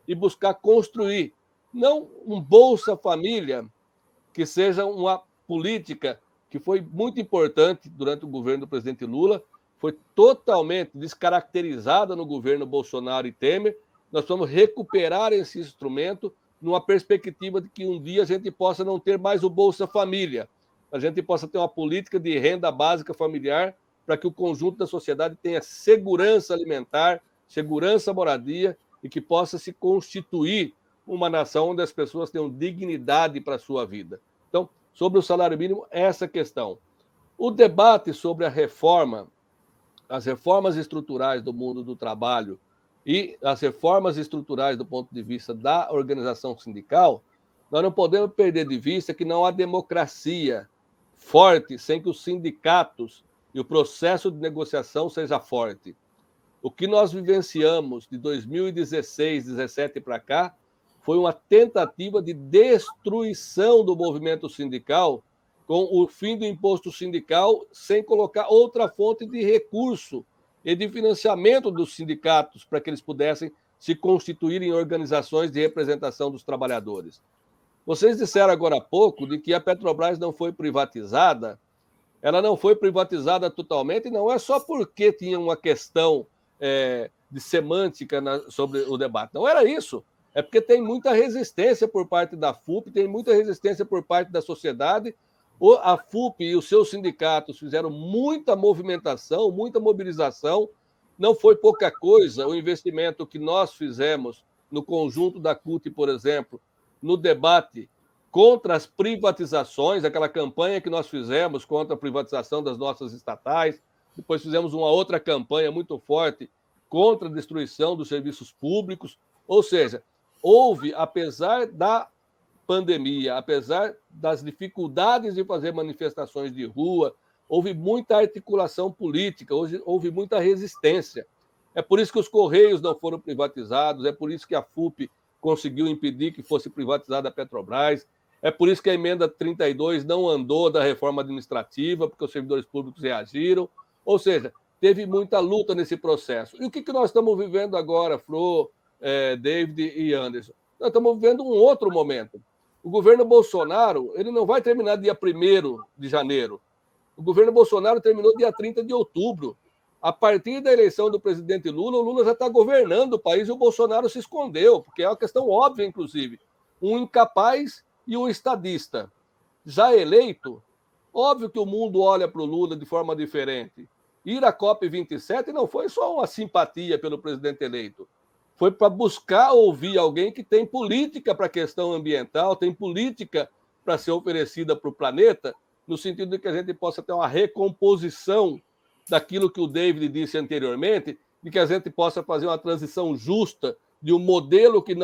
e buscar construir, não um Bolsa Família, que seja uma política que foi muito importante durante o governo do presidente Lula, foi totalmente descaracterizada no governo Bolsonaro e Temer. Nós vamos recuperar esse instrumento numa perspectiva de que um dia a gente possa não ter mais o Bolsa Família, a gente possa ter uma política de renda básica familiar para que o conjunto da sociedade tenha segurança alimentar, segurança moradia e que possa se constituir uma nação onde as pessoas tenham dignidade para a sua vida. Então, sobre o salário mínimo, essa questão. O debate sobre a reforma, as reformas estruturais do mundo do trabalho e as reformas estruturais do ponto de vista da organização sindical, nós não podemos perder de vista que não há democracia forte sem que os sindicatos e o processo de negociação seja forte. O que nós vivenciamos de 2016, 2017 para cá foi uma tentativa de destruição do movimento sindical com o fim do imposto sindical sem colocar outra fonte de recurso e de financiamento dos sindicatos para que eles pudessem se constituir em organizações de representação dos trabalhadores. Vocês disseram agora há pouco de que a Petrobras não foi privatizada. Ela não foi privatizada totalmente, e não é só porque tinha uma questão de semântica sobre o debate. Não era isso. É porque tem muita resistência por parte da FUP, tem muita resistência por parte da sociedade. A FUP e os seus sindicatos fizeram muita movimentação, muita mobilização. Não foi pouca coisa o investimento que nós fizemos no conjunto da CUT, por exemplo, no debate contra as privatizações, aquela campanha que nós fizemos contra a privatização das nossas estatais. Depois fizemos uma outra campanha muito forte contra a destruição dos serviços públicos. Ou seja, houve, apesar da pandemia, apesar das dificuldades de fazer manifestações de rua, houve muita articulação política, houve muita resistência. É por isso que os Correios não foram privatizados, é por isso que a FUP conseguiu impedir que fosse privatizada a Petrobras, é por isso que a emenda 32 não andou da reforma administrativa, porque os servidores públicos reagiram. Ou seja, teve muita luta nesse processo. E o que nós estamos vivendo agora, Flo, David e Anderson? Nós estamos vivendo um outro momento. O governo Bolsonaro ele não vai terminar dia 1º de janeiro. O governo Bolsonaro terminou dia 30 de outubro. A partir da eleição do presidente Lula, o Lula já está governando o país e o Bolsonaro se escondeu, porque é uma questão óbvia, inclusive. Um incapaz e um estadista. Já eleito, óbvio que o mundo olha para o Lula de forma diferente. Ir à COP27 não foi só uma simpatia pelo presidente eleito. Foi para buscar ouvir alguém que tem política para a questão ambiental, tem política para ser oferecida para o planeta, no sentido de que a gente possa ter uma recomposição daquilo que o David disse anteriormente, de que a gente possa fazer uma transição justa de um modelo que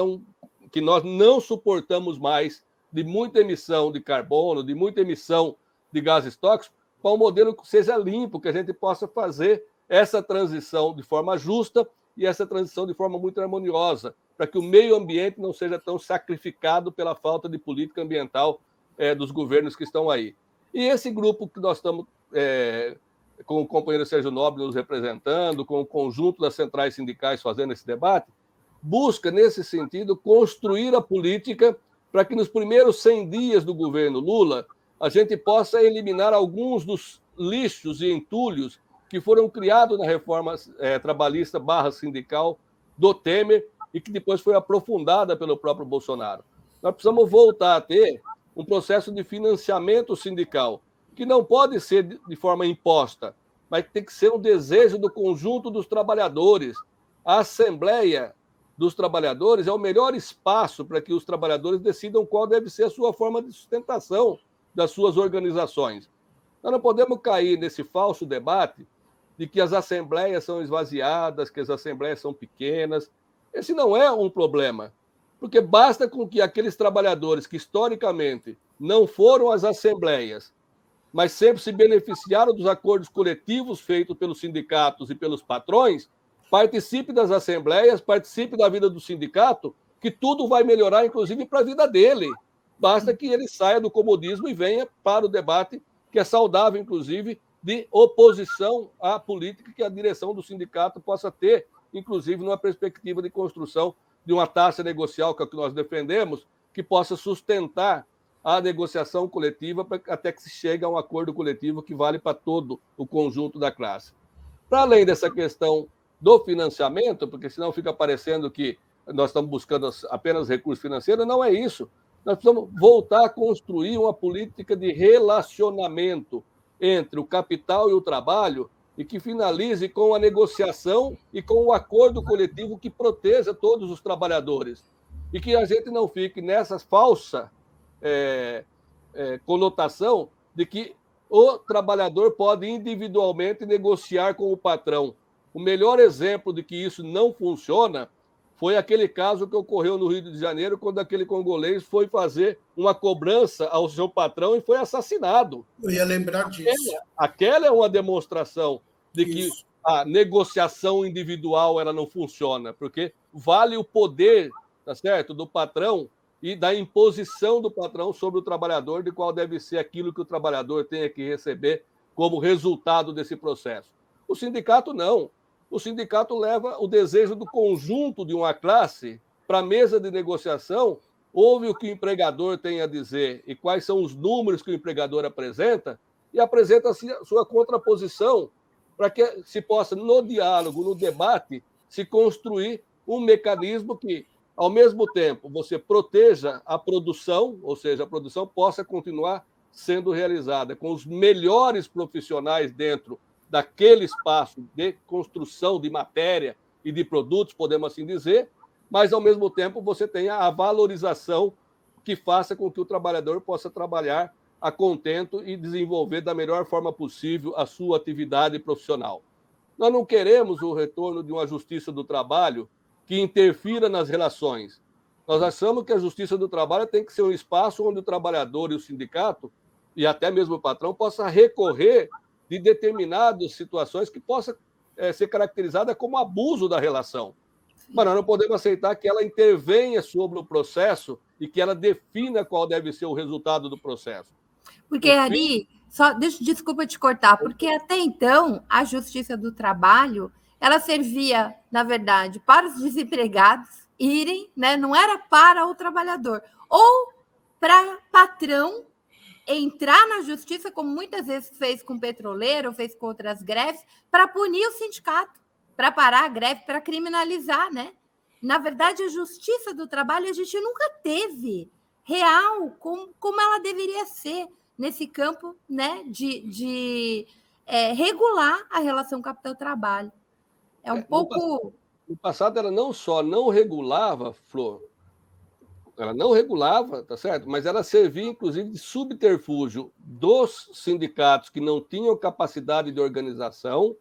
nós não suportamos mais, de muita emissão de carbono, de muita emissão de gases tóxicos, para um modelo que seja limpo, que a gente possa fazer essa transição de forma justa e essa transição de forma muito harmoniosa, para que o meio ambiente não seja tão sacrificado pela falta de política ambiental dos governos que estão aí. E esse grupo que nós estamos, com o companheiro Sérgio Nobre nos representando, com o conjunto das centrais sindicais fazendo esse debate, busca, nesse sentido, construir a política para que nos primeiros 100 dias do governo Lula a gente possa eliminar alguns dos lixos e entulhos que foram criados na reforma trabalhista /sindical do Temer e que depois foi aprofundada pelo próprio Bolsonaro. Nós precisamos voltar a ter um processo de financiamento sindical, que não pode ser de forma imposta, mas tem que ser um desejo do conjunto dos trabalhadores. A Assembleia dos Trabalhadores é o melhor espaço para que os trabalhadores decidam qual deve ser a sua forma de sustentação das suas organizações. Nós não podemos cair nesse falso debate de que as assembleias são esvaziadas, que as assembleias são pequenas. Esse não é um problema, porque basta com que aqueles trabalhadores que historicamente não foram às assembleias, mas sempre se beneficiaram dos acordos coletivos feitos pelos sindicatos e pelos patrões, participe das assembleias, participe da vida do sindicato, que tudo vai melhorar, inclusive para a vida dele. Basta que ele saia do comodismo e venha para o debate, que é saudável, inclusive, de oposição à política que a direção do sindicato possa ter, inclusive numa perspectiva de construção de uma taxa negocial, que é o que nós defendemos, que possa sustentar a negociação coletiva até que se chegue a um acordo coletivo que vale para todo o conjunto da classe. Para além dessa questão do financiamento, porque senão fica parecendo que nós estamos buscando apenas recursos financeiros, não é isso. Nós precisamos voltar a construir uma política de relacionamento entre o capital e o trabalho e que finalize com a negociação e com o acordo coletivo que proteja todos os trabalhadores. E que a gente não fique nessa falsa conotação de que o trabalhador pode individualmente negociar com o patrão. O melhor exemplo de que isso não funciona foi aquele caso que ocorreu no Rio de Janeiro, quando aquele congolês foi fazer uma cobrança ao seu patrão e foi assassinado. Eu ia lembrar disso. Aquela é uma demonstração de que Isso. a negociação individual ela não funciona, porque vale o poder, tá certo, do patrão e da imposição do patrão sobre o trabalhador, de qual deve ser aquilo que o trabalhador tenha que receber como resultado desse processo. O sindicato não. O sindicato leva o desejo do conjunto de uma classe para a mesa de negociação, ouve o que o empregador tem a dizer e quais são os números que o empregador apresenta e apresenta a sua contraposição para que se possa, no diálogo, no debate, se construir um mecanismo que, ao mesmo tempo, você proteja a produção, ou seja, a produção possa continuar sendo realizada com os melhores profissionais dentro daquele espaço de construção de matéria e de produtos, podemos assim dizer, mas, ao mesmo tempo, você tenha a valorização que faça com que o trabalhador possa trabalhar a contento e desenvolver da melhor forma possível a sua atividade profissional. Nós não queremos o retorno de uma justiça do trabalho que interfira nas relações. Nós achamos que a justiça do trabalho tem que ser um espaço onde o trabalhador e o sindicato, e até mesmo o patrão, possa recorrer de determinadas situações que possa ser caracterizada como abuso da relação. Mas nós não podemos aceitar que ela intervenha sobre o processo e que ela defina qual deve ser o resultado do processo. Porque, Ari, desculpa te cortar, porque até então a Justiça do Trabalho ela servia, na verdade, para os desempregados irem, né? Não era para o trabalhador, ou para patrão entrar na justiça, como muitas vezes fez com o petroleiro, fez com outras greves, para punir o sindicato, para parar a greve, para criminalizar, né? Na verdade, a Justiça do Trabalho a gente nunca teve real, como ela deveria ser nesse campo, né, de regular a relação capital-trabalho. É um pouco... No passado, ela não só não regulava, Flor, ela não regulava, tá certo? Mas ela servia, inclusive, de subterfúgio dos sindicatos que não tinham capacidade de organização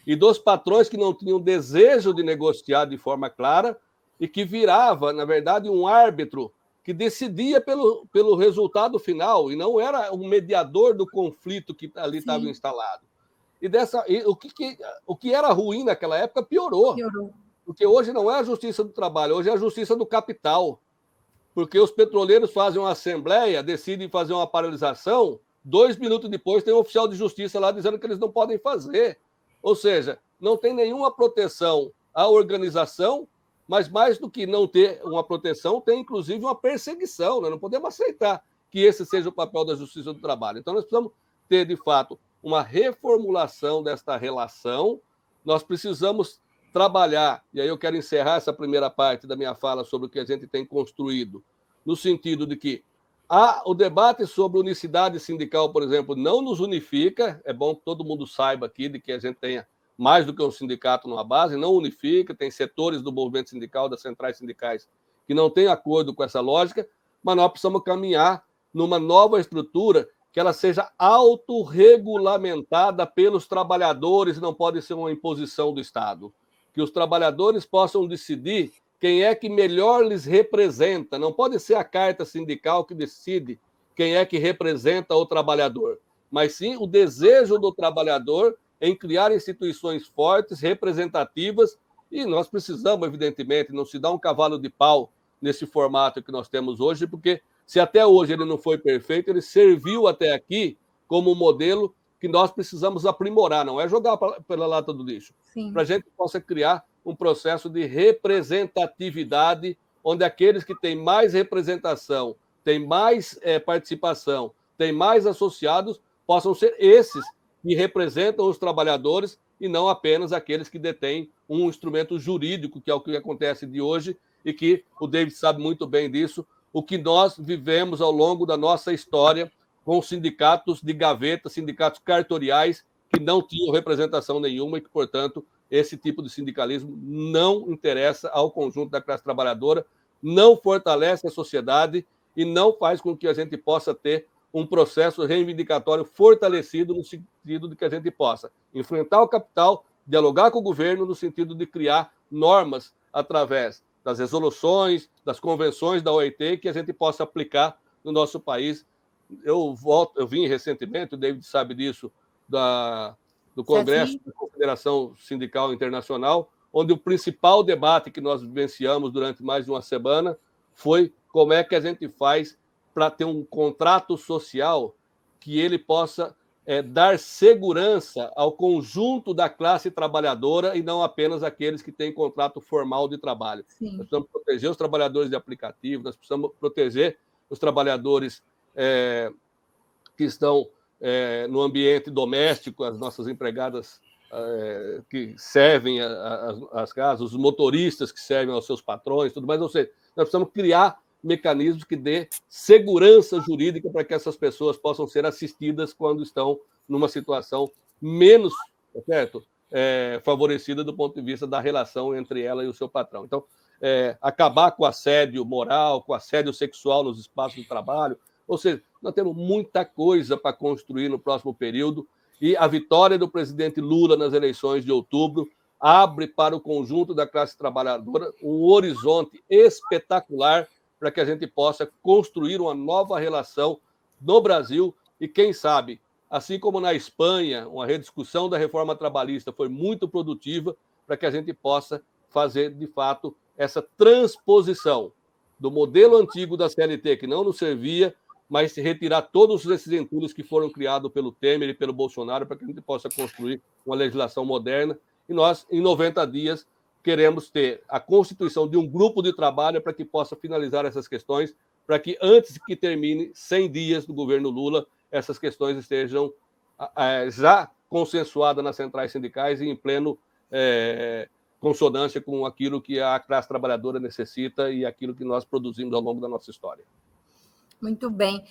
e dos patrões que não tinham desejo de negociar de forma clara e que virava, na verdade, um árbitro que decidia pelo resultado final e não era um mediador do conflito que ali estava instalado. O que era ruim naquela época piorou. Porque hoje não é a justiça do trabalho, hoje é a justiça do capital. Porque os petroleiros fazem uma assembleia, decidem fazer uma paralisação, 2 minutos depois tem um oficial de justiça lá dizendo que eles não podem fazer. Ou seja, não tem nenhuma proteção à organização, mas mais do que não ter uma proteção, tem inclusive uma perseguição. Nós não podemos aceitar que esse seja o papel da Justiça do Trabalho. Então, nós precisamos ter, de fato, uma reformulação desta relação. Nós precisamos trabalhar, e aí eu quero encerrar essa primeira parte da minha fala sobre o que a gente tem construído, no sentido de que o debate sobre unicidade sindical, por exemplo, não nos unifica. É bom que todo mundo saiba aqui de que a gente tenha mais do que um sindicato numa base, não unifica, tem setores do movimento sindical, das centrais sindicais, que não têm acordo com essa lógica, mas nós precisamos caminhar numa nova estrutura que ela seja autorregulamentada pelos trabalhadores, não pode ser uma imposição do Estado. Que os trabalhadores possam decidir quem é que melhor lhes representa. Não pode ser a carta sindical que decide quem é que representa o trabalhador, mas sim o desejo do trabalhador em criar instituições fortes, representativas, e nós precisamos, evidentemente, não se dar um cavalo de pau nesse formato que nós temos hoje, porque se até hoje ele não foi perfeito, ele serviu até aqui como um modelo que nós precisamos aprimorar, não é jogar pela lata do lixo, para a gente possa criar um processo de representatividade, onde aqueles que têm mais representação, têm mais participação, têm mais associados, possam ser esses que representam os trabalhadores e não apenas aqueles que detêm um instrumento jurídico, que é o que acontece de hoje e que o David sabe muito bem disso, o que nós vivemos ao longo da nossa história com sindicatos de gaveta, sindicatos cartoriais que não tinham representação nenhuma e que, portanto, esse tipo de sindicalismo não interessa ao conjunto da classe trabalhadora, não fortalece a sociedade e não faz com que a gente possa ter um processo reivindicatório fortalecido no sentido de que a gente possa enfrentar o capital, dialogar com o governo no sentido de criar normas através das resoluções, das convenções da OIT, que a gente possa aplicar no nosso país. Eu vim recentemente, o David sabe disso, do Congresso da Confederação Sindical Internacional, onde o principal debate que nós vivenciamos durante mais de uma semana foi como é que a gente faz para ter um contrato social que ele possa dar segurança ao conjunto da classe trabalhadora e não apenas aqueles que têm contrato formal de trabalho. Sim. Nós precisamos proteger os trabalhadores de aplicativo, nós precisamos proteger os trabalhadores que estão no ambiente doméstico, as nossas empregadas que servem as casas, os motoristas que servem aos seus patrões, tudo mais. Ou seja, nós precisamos criar mecanismos que dê segurança jurídica para que essas pessoas possam ser assistidas quando estão numa situação menos, certo? Favorecida do ponto de vista da relação entre ela e o seu patrão. Então, acabar com o assédio moral, com o assédio sexual nos espaços de trabalho. Ou seja, nós temos muita coisa para construir no próximo período e a vitória do presidente Lula nas eleições de outubro abre para o conjunto da classe trabalhadora um horizonte espetacular para que a gente possa construir uma nova relação no Brasil e, quem sabe, assim como na Espanha, uma rediscussão da reforma trabalhista foi muito produtiva para que a gente possa fazer, de fato, essa transposição do modelo antigo da CLT, que não nos servia, mas retirar todos esses entulhos que foram criados pelo Temer e pelo Bolsonaro para que a gente possa construir uma legislação moderna. E nós, em 90 dias, queremos ter a constituição de um grupo de trabalho para que possa finalizar essas questões, para que antes que termine 100 dias do governo Lula, essas questões estejam já consensuadas nas centrais sindicais e em pleno consonância com aquilo que a classe trabalhadora necessita e aquilo que nós produzimos ao longo da nossa história. Muito bem.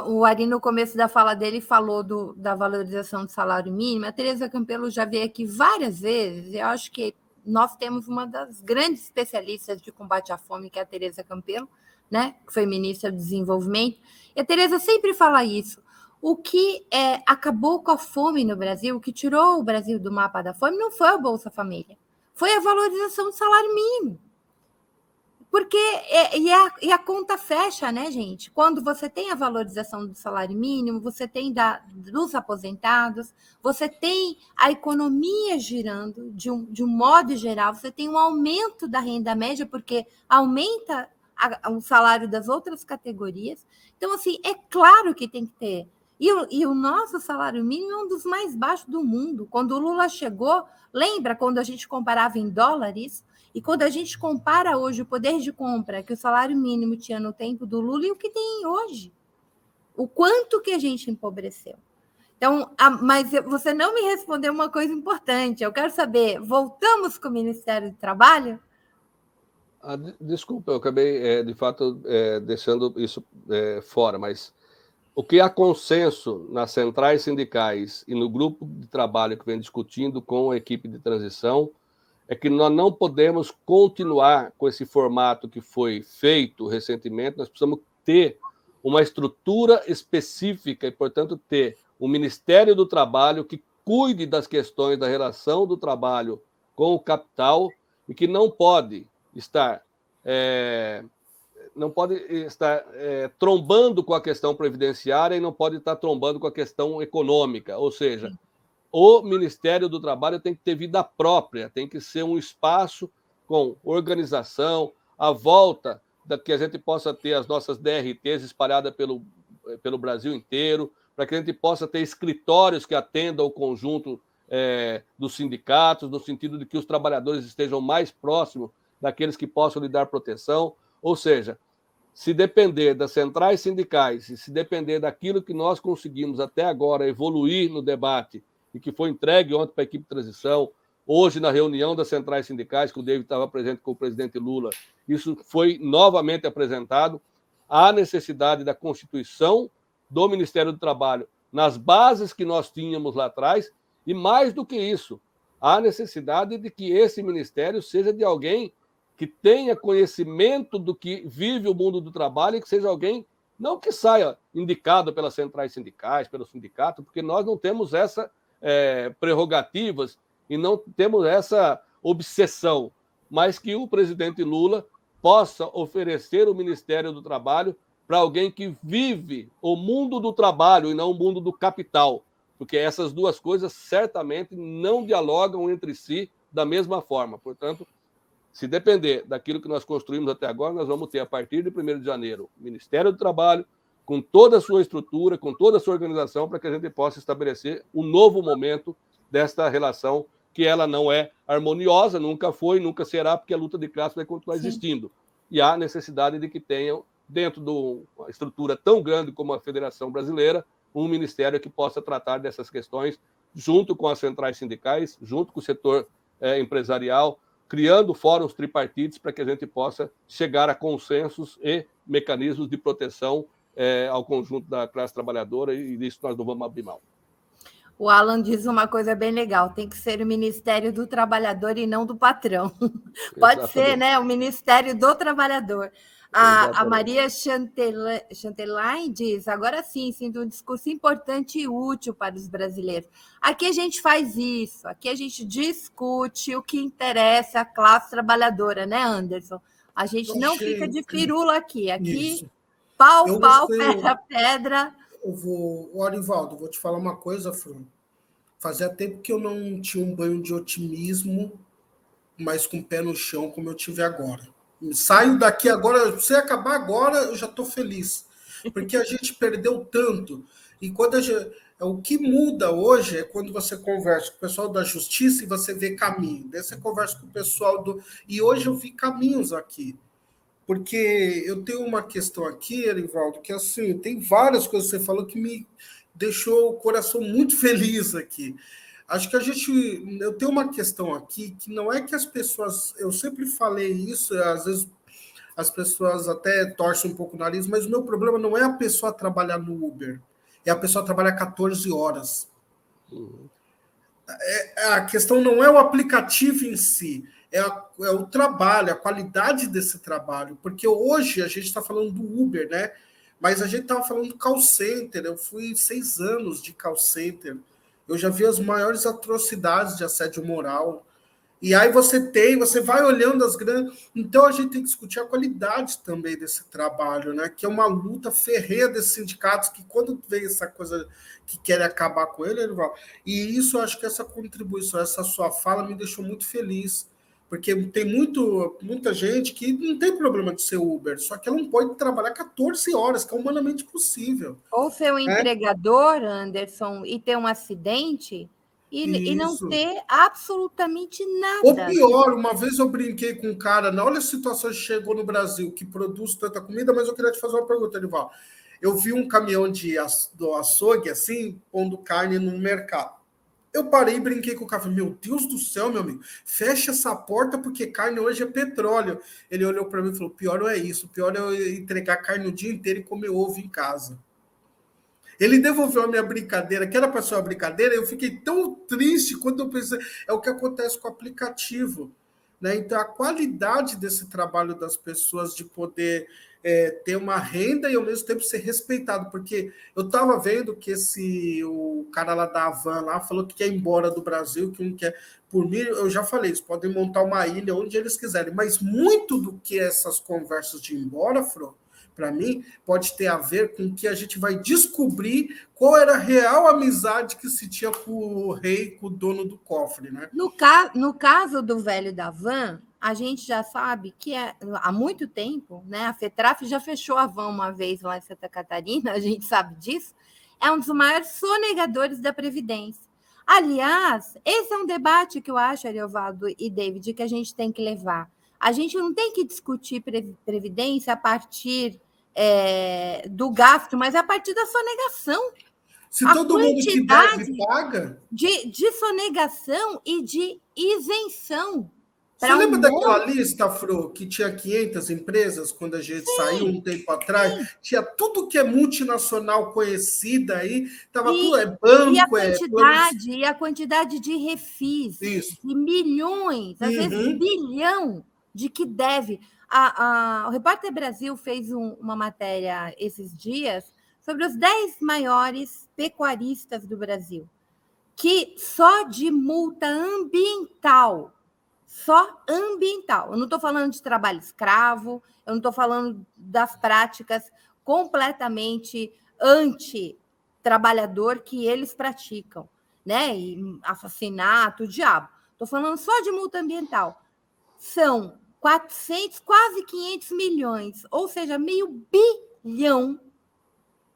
O Ari, no começo da fala dele, falou da valorização do salário mínimo. A Tereza Campelo já veio aqui várias vezes. Eu acho que nós temos uma das grandes especialistas de combate à fome, que é a Tereza Campelo, né? Que foi ministra do Desenvolvimento. E a Tereza sempre fala isso. O que acabou com a fome no Brasil, o que tirou o Brasil do mapa da fome, não foi a Bolsa Família, foi a valorização do salário mínimo. Porque a conta fecha, né, gente? Quando você tem a valorização do salário mínimo, você tem dos aposentados, você tem a economia girando de um modo geral, você tem um aumento da renda média, porque aumenta o salário das outras categorias. Então, assim, é claro que tem que ter. E o nosso salário mínimo é um dos mais baixos do mundo. Quando o Lula chegou, lembra quando a gente comparava em dólares? E quando a gente compara hoje o poder de compra que o salário mínimo tinha no tempo do Lula e o que tem hoje, o quanto que a gente empobreceu. Então, mas você não me respondeu uma coisa importante. Eu quero saber, voltamos com o Ministério do Trabalho? Desculpa, eu acabei, de fato, deixando isso fora, mas o que há consenso nas centrais sindicais e no grupo de trabalho que vem discutindo com a equipe de transição é que nós não podemos continuar com esse formato que foi feito recentemente, nós precisamos ter uma estrutura específica e, portanto, ter um Ministério do Trabalho que cuide das questões da relação do trabalho com o capital e que não pode estar trombando com a questão previdenciária e não pode estar trombando com a questão econômica, ou seja, o Ministério do Trabalho tem que ter vida própria, tem que ser um espaço com organização, a volta da que a gente possa ter as nossas DRTs espalhadas pelo Brasil inteiro, para que a gente possa ter escritórios que atendam ao conjunto dos sindicatos, no sentido de que os trabalhadores estejam mais próximos daqueles que possam lhe dar proteção. Ou seja, se depender das centrais sindicais e se depender daquilo que nós conseguimos até agora evoluir no debate e que foi entregue ontem para a equipe de transição, hoje na reunião das centrais sindicais, que o David estava presente com o presidente Lula, isso foi novamente apresentado, há necessidade da constituição do Ministério do Trabalho nas bases que nós tínhamos lá atrás, e mais do que isso, há necessidade de que esse ministério seja de alguém que tenha conhecimento do que vive o mundo do trabalho e que seja alguém, não que saia indicado pelas centrais sindicais, pelo sindicato, porque nós não temos essa prerrogativas e não temos essa obsessão, mas que o presidente Lula possa oferecer o Ministério do Trabalho para alguém que vive o mundo do trabalho e não o mundo do capital, porque essas duas coisas certamente não dialogam entre si da mesma forma. Portanto, se depender daquilo que nós construímos até agora, nós vamos ter, a partir de 1º de janeiro, o Ministério do Trabalho, com toda a sua estrutura, com toda a sua organização, para que a gente possa estabelecer um novo momento desta relação, que ela não é harmoniosa, nunca foi, nunca será, porque a luta de classe vai continuar existindo. E há necessidade de que tenham, dentro de uma estrutura tão grande como a Federação Brasileira, um ministério que possa tratar dessas questões junto com as centrais sindicais, junto com o setor empresarial, criando fóruns tripartites para que a gente possa chegar a consensos e mecanismos de proteção ao conjunto da classe trabalhadora, e disso nós não vamos abrir mão. O Alan diz uma coisa bem legal: tem que ser o Ministério do Trabalhador e não do patrão. Pode ser, né? O Ministério do Trabalhador. A Maria Chantelain diz: agora sim, sinto um discurso importante e útil para os brasileiros. Aqui a gente faz isso, aqui a gente discute o que interessa à classe trabalhadora, né, Anderson? A gente não fica de firula aqui. Aqui, pau, pedra, pedra. Arivaldo, vou te falar uma coisa, Fran. Fazia tempo que eu não tinha um banho de otimismo, mas com o pé no chão, como eu tive agora. Saio daqui agora, se acabar agora, eu já estou feliz. Porque a gente perdeu tanto. E o que muda hoje é quando você conversa com o pessoal da justiça e você vê caminho. Daí você conversa com o pessoal do... E hoje eu vi caminhos aqui. Porque eu tenho uma questão aqui, Arivaldo, que assim, tem várias coisas que você falou que me deixou o coração muito feliz aqui. Acho que eu tenho uma questão aqui que não é que as pessoas, eu sempre falei isso, às vezes as pessoas até torcem um pouco o nariz, mas o meu problema não é a pessoa trabalhar no Uber, é a pessoa trabalhar 14 horas. A questão não é o aplicativo em si, é o trabalho, a qualidade desse trabalho, porque hoje a gente está falando do Uber, né? Mas a gente estava falando do call center, eu fui 6 anos de call center, eu já vi as maiores atrocidades de assédio moral. E aí você vai olhando as grandes... Então a gente tem que discutir a qualidade também desse trabalho, né? Que é uma luta ferrenha desses sindicatos que quando vem essa coisa que querem acabar com ele, e isso eu acho que essa contribuição, essa sua fala me deixou muito feliz. Porque tem muita gente que não tem problema de ser Uber, só que ela não pode trabalhar 14 horas, que é humanamente possível. Ou ser um empregador, Anderson, e ter um acidente e não ter absolutamente nada. Ou pior, uma vez eu brinquei com um cara, olha a situação que chegou no Brasil, que produz tanta comida, mas eu queria te fazer uma pergunta, Erival. Eu vi um caminhão do açougue, assim, pondo carne no mercado. Eu parei e brinquei com o cara. Meu Deus do céu, meu amigo, fecha essa porta porque carne hoje é petróleo. Ele olhou para mim e falou, pior não é isso, pior é eu entregar carne o dia inteiro e comer ovo em casa. Ele devolveu a minha brincadeira, que era para ser uma brincadeira, eu fiquei tão triste quando eu pensei, é o que acontece com o aplicativo. Né? Então, a qualidade desse trabalho das pessoas de poder ter uma renda e, ao mesmo tempo, ser respeitado. Porque eu estava vendo que o cara lá da Havan lá falou que quer ir embora do Brasil, que não quer... Por mim, eu já falei, eles podem montar uma ilha onde eles quiserem. Mas muito do que essas conversas de ir embora, Fro, para mim, pode ter a ver com que a gente vai descobrir qual era a real amizade que se tinha com o rei, com o dono do cofre, né? No caso do velho da van, a gente já sabe que há muito tempo, né? A FETRAF já fechou a van uma vez lá em Santa Catarina, a gente sabe disso, é um dos maiores sonegadores da Previdência. Aliás, esse é um debate que eu acho, Ariovaldo e David, que a gente tem que levar. A gente não tem que discutir Previdência a partir do gasto, mas a partir da sonegação. Se todo mundo que deve paga... De sonegação e de isenção. Você lembra daquela lista, Fro, que tinha 500 empresas quando a gente saiu um tempo atrás? Sim. Tinha tudo que é multinacional conhecida aí, estava tudo, banco... E a quantidade de refis, de milhões, às vezes bilhão, de que deve... O Repórter Brasil fez uma matéria esses dias sobre os 10 maiores pecuaristas do Brasil, que só de multa ambiental só ambiental. Eu não estou falando de trabalho escravo, eu não estou falando das práticas completamente anti-trabalhador que eles praticam, né? E assassinato, o diabo. Estou falando só de multa ambiental. São 400, quase 500 milhões, ou seja, meio bilhão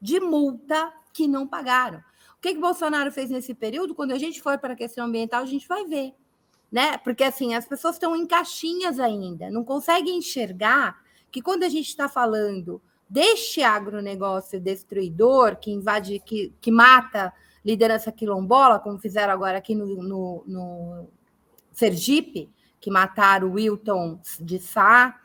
de multa que não pagaram. O que Bolsonaro fez nesse período? Quando a gente for para a questão ambiental, a gente vai ver, né? Porque assim, as pessoas estão em caixinhas ainda, não conseguem enxergar que quando a gente está falando deste agronegócio destruidor que invade, que mata liderança quilombola, como fizeram agora aqui no Sergipe, que mataram o Wilton de Sá,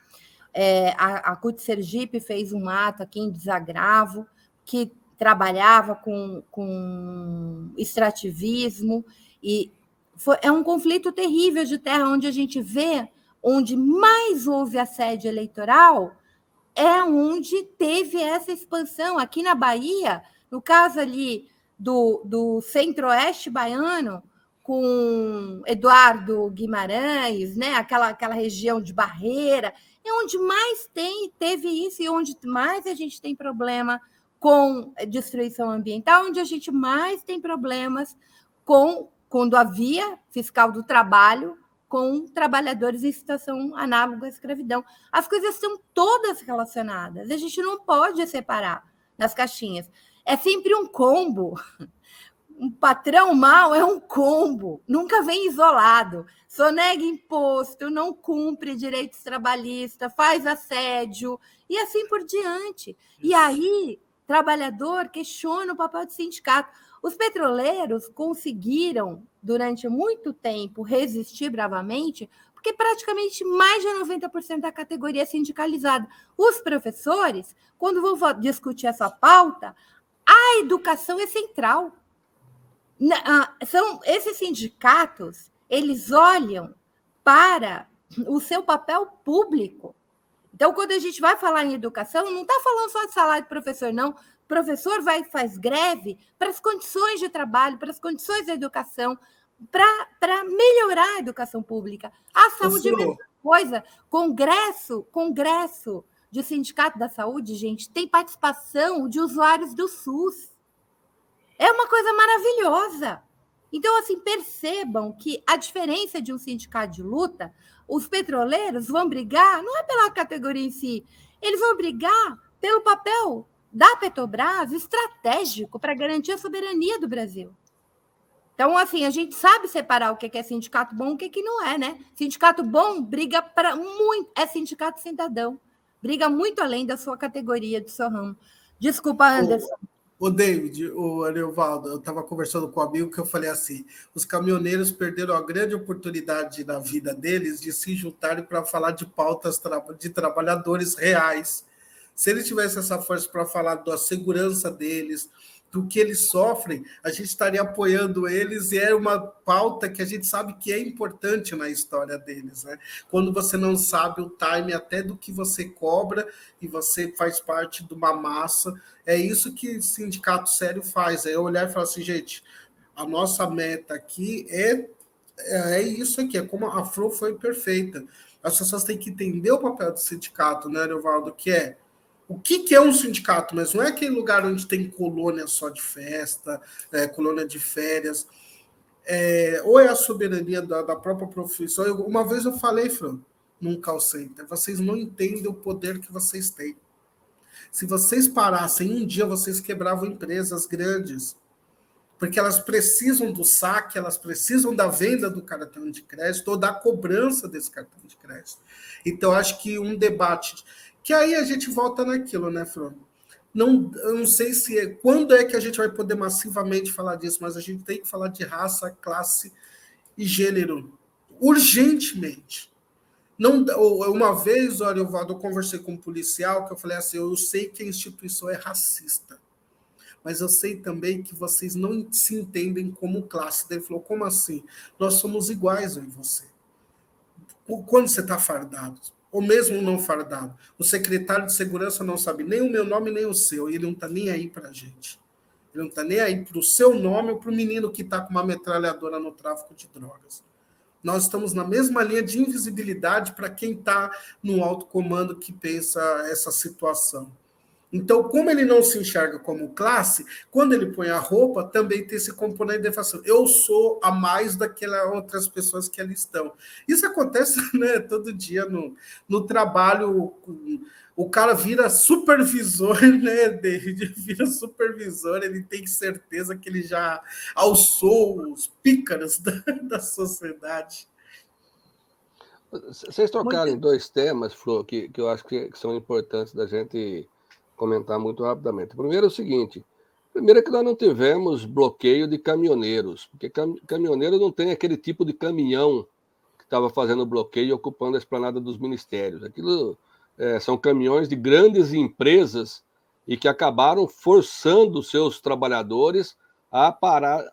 a CUT Sergipe fez um ato aqui em desagravo, que trabalhava com extrativismo, e é um conflito terrível de terra, onde a gente vê, onde mais houve assédio eleitoral, é onde teve essa expansão. Aqui na Bahia, no caso ali do centro-oeste baiano, com Eduardo Guimarães, né? aquela região de Barreira, é onde mais teve isso, e onde mais a gente tem problema com destruição ambiental, onde a gente mais tem problemas quando havia fiscal do trabalho com trabalhadores em situação análoga à escravidão. As coisas estão todas relacionadas, a gente não pode separar nas caixinhas. É sempre um combo. Um patrão mau é um combo, nunca vem isolado. Sonega imposto, não cumpre direitos trabalhistas, faz assédio, e assim por diante. E aí, trabalhador questiona o papel do sindicato. Os petroleiros conseguiram, durante muito tempo, resistir bravamente, porque praticamente mais de 90% da categoria é sindicalizada. Os professores, quando vão discutir essa pauta, a educação é central. Esses sindicatos, eles olham para o seu papel público. Então, quando a gente vai falar em educação, não está falando só de salário de professor, não. O professor faz greve para as condições de trabalho, para as condições da educação, para melhorar a educação pública. A saúde é a mesma coisa. Congresso de Sindicato da Saúde, gente, tem participação de usuários do SUS. É uma coisa maravilhosa. Então, assim, percebam que a diferença de um sindicato de luta, os petroleiros vão brigar, não é pela categoria em si, eles vão brigar pelo papel da Petrobras estratégico para garantir a soberania do Brasil. Então, assim, a gente sabe separar o que é sindicato bom e o que não é, né? Sindicato bom briga para muito, é sindicato cidadão, briga muito além da sua categoria, do seu ramo. Desculpa, Anderson. O David, o Ariovaldo, eu estava conversando com um amigo que eu falei assim, os caminhoneiros perderam a grande oportunidade na vida deles de se juntarem para falar de pautas de trabalhadores reais. Se eles tivessem essa força para falar da segurança deles, do que eles sofrem, a gente estaria apoiando eles, e é uma pauta que a gente sabe que é importante na história deles, né? Quando você não sabe o time até do que você cobra e você faz parte de uma massa, é isso que sindicato sério faz, é olhar e falar assim, gente, a nossa meta aqui é isso aqui, é como a Flor foi perfeita. As pessoas têm que entender o papel do sindicato, né, Ariovaldo, que é o que é um sindicato, mas não é aquele lugar onde tem colônia só de festa, colônia de férias, ou é a soberania da própria profissão. Uma vez eu falei, Fran, num call center, vocês não entendem o poder que vocês têm. Se vocês parassem um dia, vocês quebravam empresas grandes, porque elas precisam do saque, elas precisam da venda do cartão de crédito ou da cobrança desse cartão de crédito. Então, acho que um debate... Que aí a gente volta naquilo, né, Fran? Eu não sei quando é que a gente vai poder massivamente falar disso, mas a gente tem que falar de raça, classe e gênero urgentemente. Não, uma vez, olha, eu conversei com um policial que eu falei assim, eu sei que a instituição é racista, mas eu sei também que vocês não se entendem como classe. Ele falou, como assim? Nós somos iguais, eu e você. Quando você está fardado, ou mesmo não fardado, o secretário de segurança não sabe nem o meu nome, nem o seu, e ele não está nem aí para a gente. Ele não está nem aí para o seu nome ou para o menino que está com uma metralhadora no tráfico de drogas. Nós estamos na mesma linha de invisibilidade para quem está no alto comando que pensa essa situação. Então, como ele não se enxerga como classe, quando ele põe a roupa, também tem esse componente de fação. Eu sou a mais daquelas outras pessoas que ali estão. Isso acontece, né, todo dia no trabalho. O cara vira supervisor, né, vira supervisor, ele tem certeza que ele já alçou os pícaros da sociedade. Vocês tocaram em dois temas, Flor, que eu acho que são importantes da gente comentar muito rapidamente. Primeiro é o seguinte, primeiro é que nós não tivemos bloqueio de caminhoneiros, porque caminhoneiro não tem aquele tipo de caminhão que estava fazendo bloqueio e ocupando a esplanada dos ministérios. Aquilo são caminhões de grandes empresas e que acabaram forçando seus trabalhadores a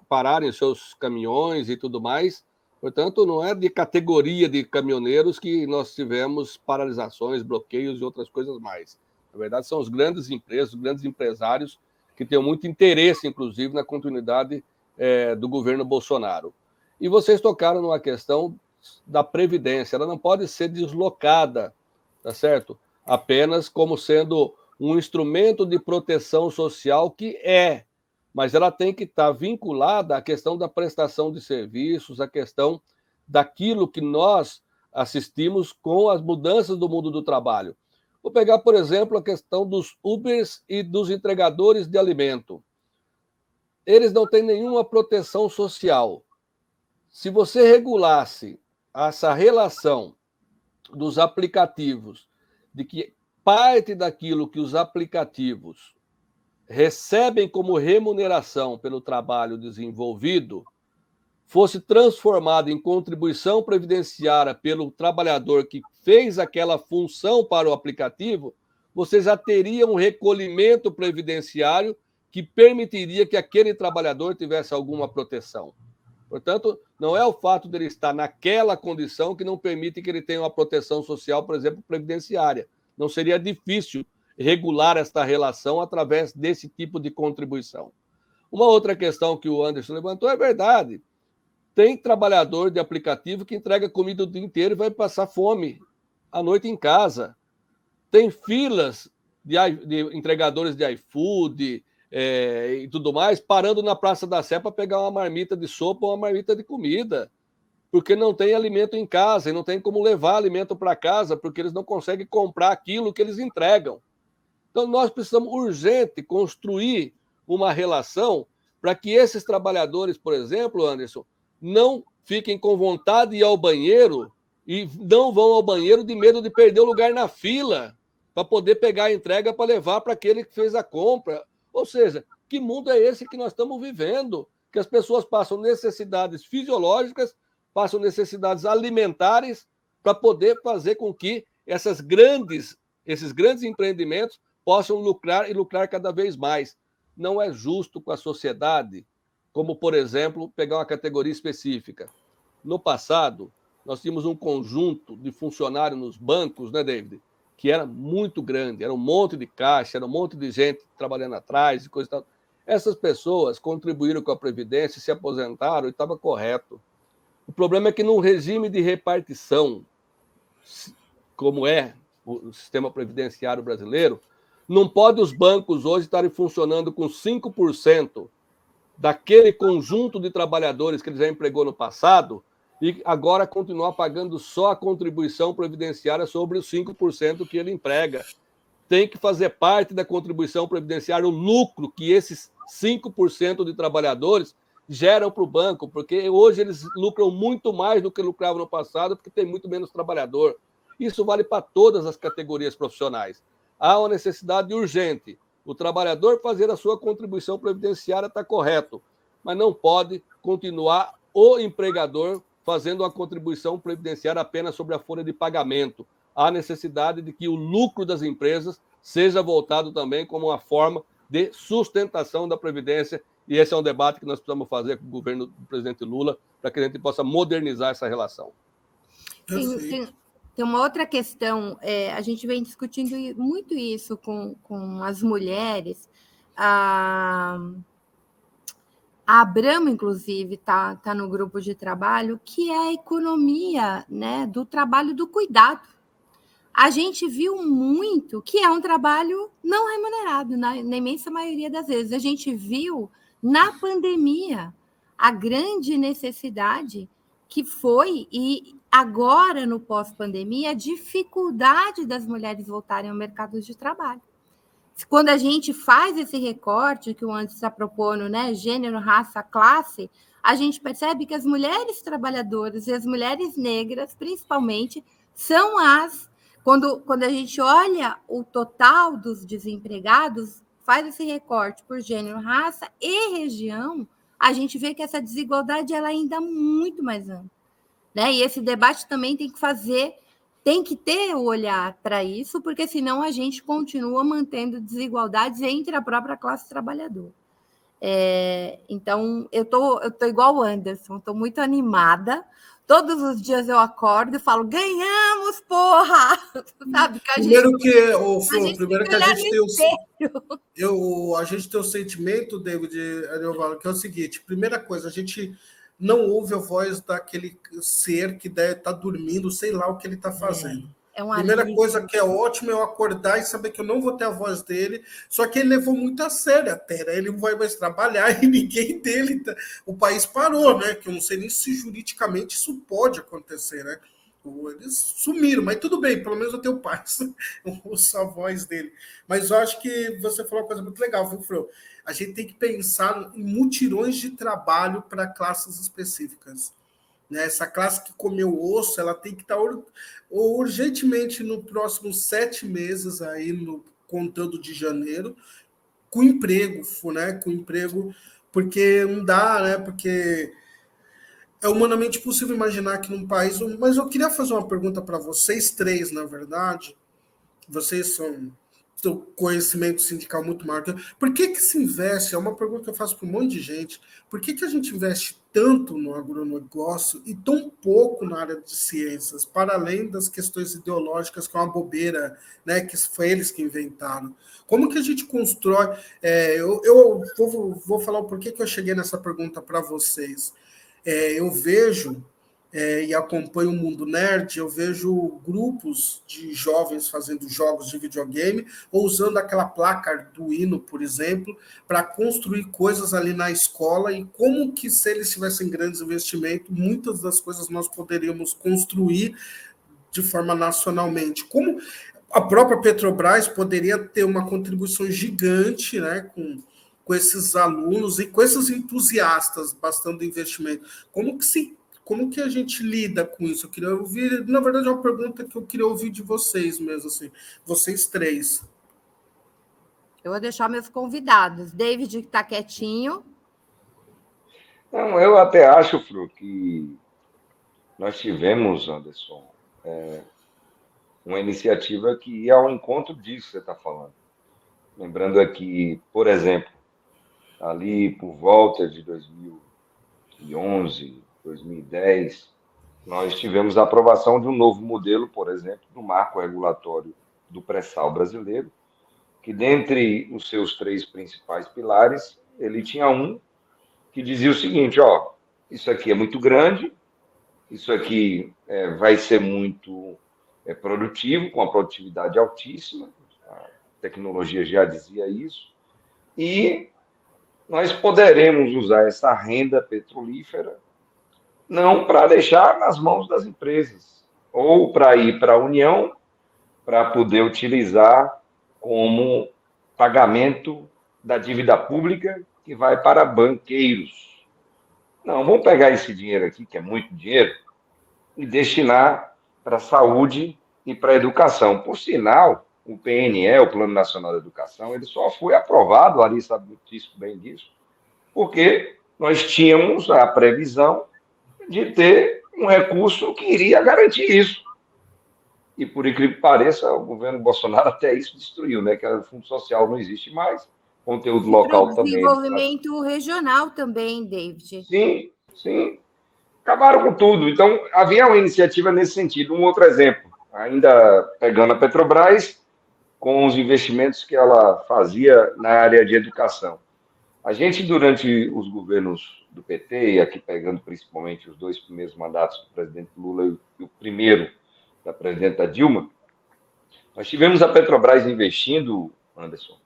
pararem seus caminhões e tudo mais. Portanto, não é de categoria de caminhoneiros que nós tivemos paralisações, bloqueios e outras coisas mais. Na verdade, são as grandes empresas, os grandes empresários que têm muito interesse, inclusive, na continuidade do governo Bolsonaro. E vocês tocaram numa questão da Previdência. Ela não pode ser deslocada, tá certo? Apenas como sendo um instrumento de proteção social que mas ela tem que estar vinculada à questão da prestação de serviços, à questão daquilo que nós assistimos com as mudanças do mundo do trabalho. Vou pegar, por exemplo, a questão dos Ubers e dos entregadores de alimento. Eles não têm nenhuma proteção social. Se você regulasse essa relação dos aplicativos, de que parte daquilo que os aplicativos recebem como remuneração pelo trabalho desenvolvido fosse transformado em contribuição previdenciária pelo trabalhador que fez aquela função para o aplicativo, você já teria um recolhimento previdenciário que permitiria que aquele trabalhador tivesse alguma proteção. Portanto, não é o fato dele estar naquela condição que não permite que ele tenha uma proteção social, por exemplo, previdenciária. Não seria difícil regular esta relação através desse tipo de contribuição. Uma outra questão que o Anderson levantou é verdade. Tem trabalhador de aplicativo que entrega comida o dia inteiro e vai passar fome à noite em casa. Tem filas de entregadores de iFood e tudo mais, parando na Praça da Sé para pegar uma marmita de sopa ou uma marmita de comida, porque não tem alimento em casa e não tem como levar alimento para casa, porque eles não conseguem comprar aquilo que eles entregam. Então, nós precisamos urgente construir uma relação para que esses trabalhadores, por exemplo, Anderson, não fiquem com vontade de ir ao banheiro e não vão ao banheiro de medo de perder o lugar na fila para poder pegar a entrega para levar para aquele que fez a compra. Ou seja, que mundo é esse que nós estamos vivendo? Que as pessoas passam necessidades fisiológicas, passam necessidades alimentares para poder fazer com que esses grandes empreendimentos possam lucrar e lucrar cada vez mais. Não é justo com a sociedade, como, por exemplo, pegar uma categoria específica. No passado, nós tínhamos um conjunto de funcionários nos bancos, né, David, que era muito grande, era um monte de caixa, era um monte de gente trabalhando atrás e coisa e tal. Essas pessoas contribuíram com a Previdência, se aposentaram e estava correto. O problema é que num regime de repartição, como é o sistema previdenciário brasileiro, não pode os bancos hoje estarem funcionando com 5% daquele conjunto de trabalhadores que ele já empregou no passado e agora continuar pagando só a contribuição previdenciária sobre os 5% que ele emprega. Tem que fazer parte da contribuição previdenciária o lucro que esses 5% de trabalhadores geram para o banco, porque hoje eles lucram muito mais do que lucravam no passado, porque tem muito menos trabalhador. Isso vale para todas as categorias profissionais. Há uma necessidade urgente. O trabalhador fazer a sua contribuição previdenciária está correto, mas não pode continuar o empregador fazendo uma contribuição previdenciária apenas sobre a folha de pagamento. Há necessidade de que o lucro das empresas seja voltado também como uma forma de sustentação da Previdência, e esse é um debate que nós precisamos fazer com o governo do presidente Lula, para que a gente possa modernizar essa relação. Tem uma outra questão, a gente vem discutindo muito isso com as mulheres, A Abramo, inclusive, está no grupo de trabalho, que é a economia, né, do trabalho do cuidado. A gente viu muito que é um trabalho não remunerado, na imensa maioria das vezes. A gente viu na pandemia a grande necessidade que foi, e agora no pós-pandemia, a dificuldade das mulheres voltarem ao mercado de trabalho. Quando a gente faz esse recorte que o Anderson está propondo, né, gênero, raça, classe, a gente percebe que as mulheres trabalhadoras e as mulheres negras, principalmente, são as... Quando a gente olha o total dos desempregados, faz esse recorte por gênero, raça e região, a gente vê que essa desigualdade ela é ainda muito mais ampla, né? E esse debate também tem que ter o olhar para isso, porque senão a gente continua mantendo desigualdades entre a própria classe trabalhadora. Então, eu tô igual o Anderson, estou muito animada. Todos os dias eu acordo e falo, ganhamos, porra! Sabe? Que a primeiro gente, que, a gente tem o sentimento, David, que é o seguinte: primeira coisa, a gente não ouve a voz daquele ser que deve estar dormindo, sei lá o que ele está fazendo. Primeira coisa que é ótimo é eu acordar e saber que eu não vou ter a voz dele, só que ele levou muito a sério até, né? Ele não vai mais trabalhar e ninguém dele... O país parou, né? Que eu não sei nem se juridicamente isso pode acontecer, né? Eles sumiram, mas tudo bem, pelo menos eu tenho paz, eu ouço a voz dele. Mas eu acho que você falou uma coisa muito legal, viu, Fro? A gente tem que pensar em mutirões de trabalho para classes específicas. Essa classe que comeu osso, ela tem que estar urgentemente nos próximos 7 meses, aí contando de janeiro, com emprego, né? Com emprego, porque não dá, né? Porque é humanamente possível imaginar que num país... Mas eu queria fazer uma pergunta para vocês três, na verdade. Vocês são... seu conhecimento sindical muito maior. Por que se investe? É uma pergunta que eu faço para um monte de gente. Por que a gente investe tanto no agronegócio e tão pouco na área de ciências, para além das questões ideológicas, que é uma bobeira, né, que foi eles que inventaram? Como que a gente constrói... eu vou falar o porquê que eu cheguei nessa pergunta para vocês. Eu vejo... e acompanho o mundo nerd, eu vejo grupos de jovens fazendo jogos de videogame ou usando aquela placa Arduino, por exemplo, para construir coisas ali na escola, e como que, se eles tivessem grandes investimentos, muitas das coisas nós poderíamos construir de forma nacionalmente. Como a própria Petrobras poderia ter uma contribuição gigante, né, com esses alunos e com esses entusiastas bastante investimento. Como que a gente lida com isso? Eu queria ouvir, na verdade, é uma pergunta que eu queria ouvir de vocês mesmo, assim, vocês três. Eu vou deixar meus convidados. David, que está quietinho. Não, eu até acho, Fru, que nós tivemos, Anderson, uma iniciativa que ia ao encontro disso que você está falando. Lembrando aqui, por exemplo, ali por volta de 2011, 2010, nós tivemos a aprovação de um novo modelo, por exemplo, do marco regulatório do pré-sal brasileiro, que, dentre os seus 3 principais pilares, ele tinha um que dizia o seguinte: isso aqui é muito grande, isso aqui vai ser muito produtivo, com uma produtividade altíssima, a tecnologia já dizia isso, e nós poderemos usar essa renda petrolífera não para deixar nas mãos das empresas, ou para ir para a União, para poder utilizar como pagamento da dívida pública que vai para banqueiros. Não, vamos pegar esse dinheiro aqui, que é muito dinheiro, e destinar para a saúde e para a educação. Por sinal, o PNE, o Plano Nacional de Educação, ele só foi aprovado, a Larissa sabe muitíssimo bem disso, porque nós tínhamos a previsão de ter um recurso que iria garantir isso. E, por incrível que pareça, o governo Bolsonaro até isso destruiu, né? Que o Fundo Social não existe mais, conteúdo local também. Desenvolvimento regional também, David. Sim, sim. Acabaram com tudo. Então, havia uma iniciativa nesse sentido. Um outro exemplo, ainda pegando a Petrobras, com os investimentos que ela fazia na área de educação. A gente, durante os governos do PT, e aqui pegando principalmente os 2 primeiros mandatos do presidente Lula e o primeiro da presidenta Dilma, nós tivemos a Petrobras investindo, Anderson,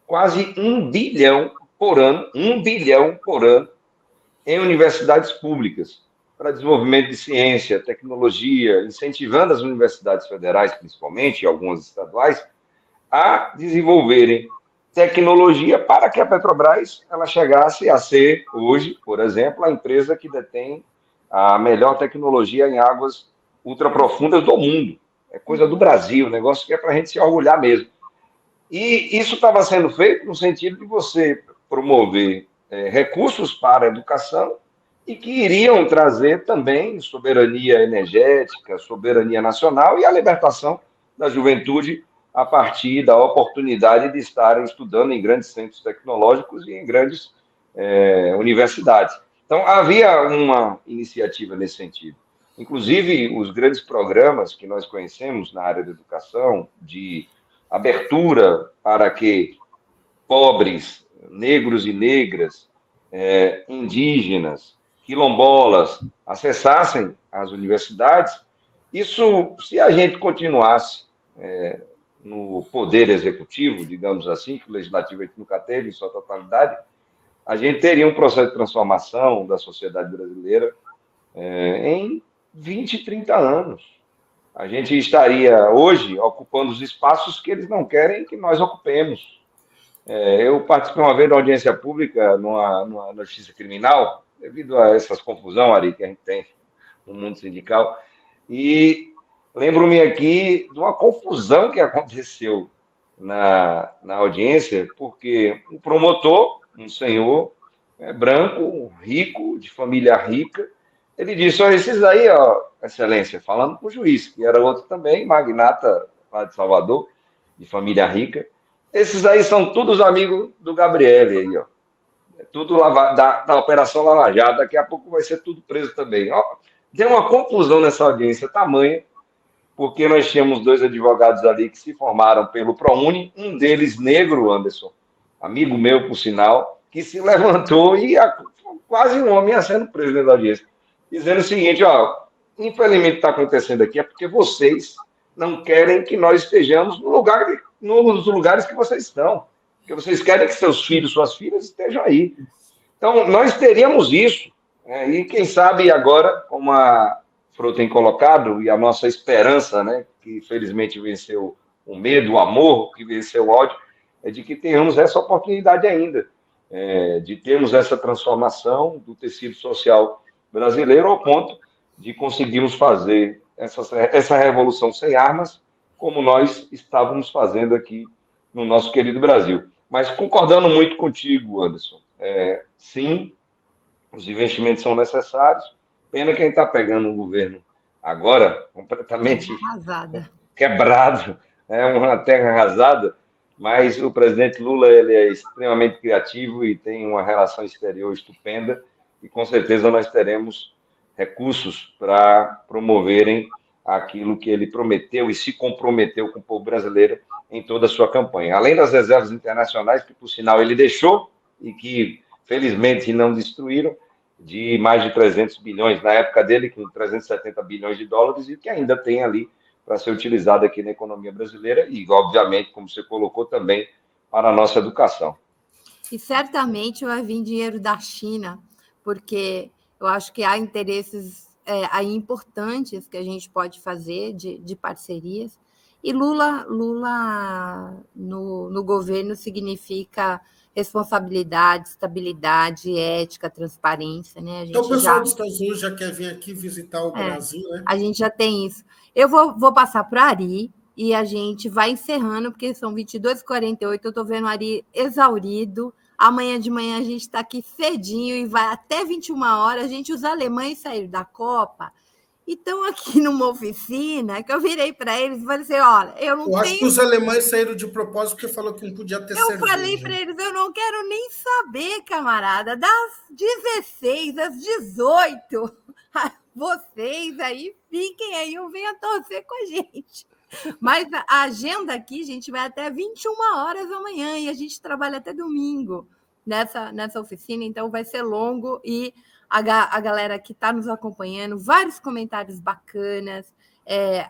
quase 1 bilhão por ano, 1 bilhão por ano, em universidades públicas, para desenvolvimento de ciência, tecnologia, incentivando as universidades federais, principalmente, e algumas estaduais, a desenvolverem tecnologia para que a Petrobras ela chegasse a ser, hoje, por exemplo, a empresa que detém a melhor tecnologia em águas ultraprofundas do mundo. É coisa do Brasil, negócio que é para a gente se orgulhar mesmo. E isso estava sendo feito no sentido de você promover recursos para a educação e que iriam trazer também soberania energética, soberania nacional e a libertação da juventude a partir da oportunidade de estarem estudando em grandes centros tecnológicos e em grandes universidades. Então, havia uma iniciativa nesse sentido. Inclusive, os grandes programas que nós conhecemos na área da educação, de abertura para que pobres, negros e negras, indígenas, quilombolas, acessassem as universidades, isso, se a gente continuasse no poder executivo, digamos assim, que o legislativo nunca teve em sua totalidade, a gente teria um processo de transformação da sociedade brasileira em 20, 30 anos. A gente estaria, hoje, ocupando os espaços que eles não querem que nós ocupemos. Eu participei uma vez da audiência pública numa justiça criminal, devido a essas confusões, Ari, que a gente tem no mundo sindical, e lembro-me aqui de uma confusão que aconteceu na audiência, porque um promotor, um senhor branco, rico, de família rica, ele disse, olha, esses aí, ó, excelência, falando com o juiz, que era outro também, magnata lá de Salvador, de família rica, esses aí são todos amigos do Gabriel aí, ó. Tudo da Operação Lava Jato, daqui a pouco vai ser tudo preso também. Ó, deu uma confusão nessa audiência tamanha, porque nós tínhamos 2 advogados ali que se formaram pelo ProUni, um deles negro, Anderson, amigo meu, por sinal, que se levantou e quase um homem ia sendo preso dentro da audiência, dizendo o seguinte, ó, infelizmente está acontecendo aqui é porque vocês não querem que nós estejamos nos lugares que vocês estão, porque vocês querem que seus filhos, suas filhas estejam aí. Então, nós teríamos isso, e quem sabe agora, como a Fro tem colocado, e a nossa esperança, né, que felizmente venceu o medo, o amor, que venceu o ódio, é de que tenhamos essa oportunidade ainda, de termos essa transformação do tecido social brasileiro ao ponto de conseguirmos fazer essa revolução sem armas, como nós estávamos fazendo aqui no nosso querido Brasil. Mas concordando muito contigo, Anderson, sim, os investimentos são necessários, pena que a gente está pegando um governo agora completamente quebrado, uma terra arrasada, mas o presidente Lula ele é extremamente criativo e tem uma relação exterior estupenda, e com certeza nós teremos recursos para promoverem aquilo que ele prometeu e se comprometeu com o povo brasileiro em toda a sua campanha. Além das reservas internacionais, que por sinal ele deixou e que felizmente não destruíram, de mais de 300 bilhões, na época dele com 370 bilhões de dólares, e que ainda tem ali para ser utilizado aqui na economia brasileira e, obviamente, como você colocou, também para a nossa educação. E certamente vai vir dinheiro da China, porque eu acho que há interesses aí importantes que a gente pode fazer de parcerias. E Lula no governo significa responsabilidade, estabilidade, ética, transparência, né? Então o pessoal dos Estados Unidos já quer vir aqui visitar o Brasil, né? A gente já tem isso. Eu vou passar para o Ari e a gente vai encerrando, porque são 22h48, eu estou vendo o Ari exaurido. Amanhã de manhã a gente está aqui cedinho e vai até 21 horas. Os alemães saíram da Copa e estão aqui numa oficina que eu virei para eles e falei assim, olha, eu acho que os alemães saíram de propósito porque falou que não podia ter cerveja. Eu falei para eles, eu não quero nem saber, camarada, das 16 às 18, vocês aí fiquem aí, ou venham torcer com a gente. Mas a agenda aqui, gente, vai até 21 horas amanhã e a gente trabalha até domingo. nessa oficina, então vai ser longo e a galera que está nos acompanhando, vários comentários bacanas,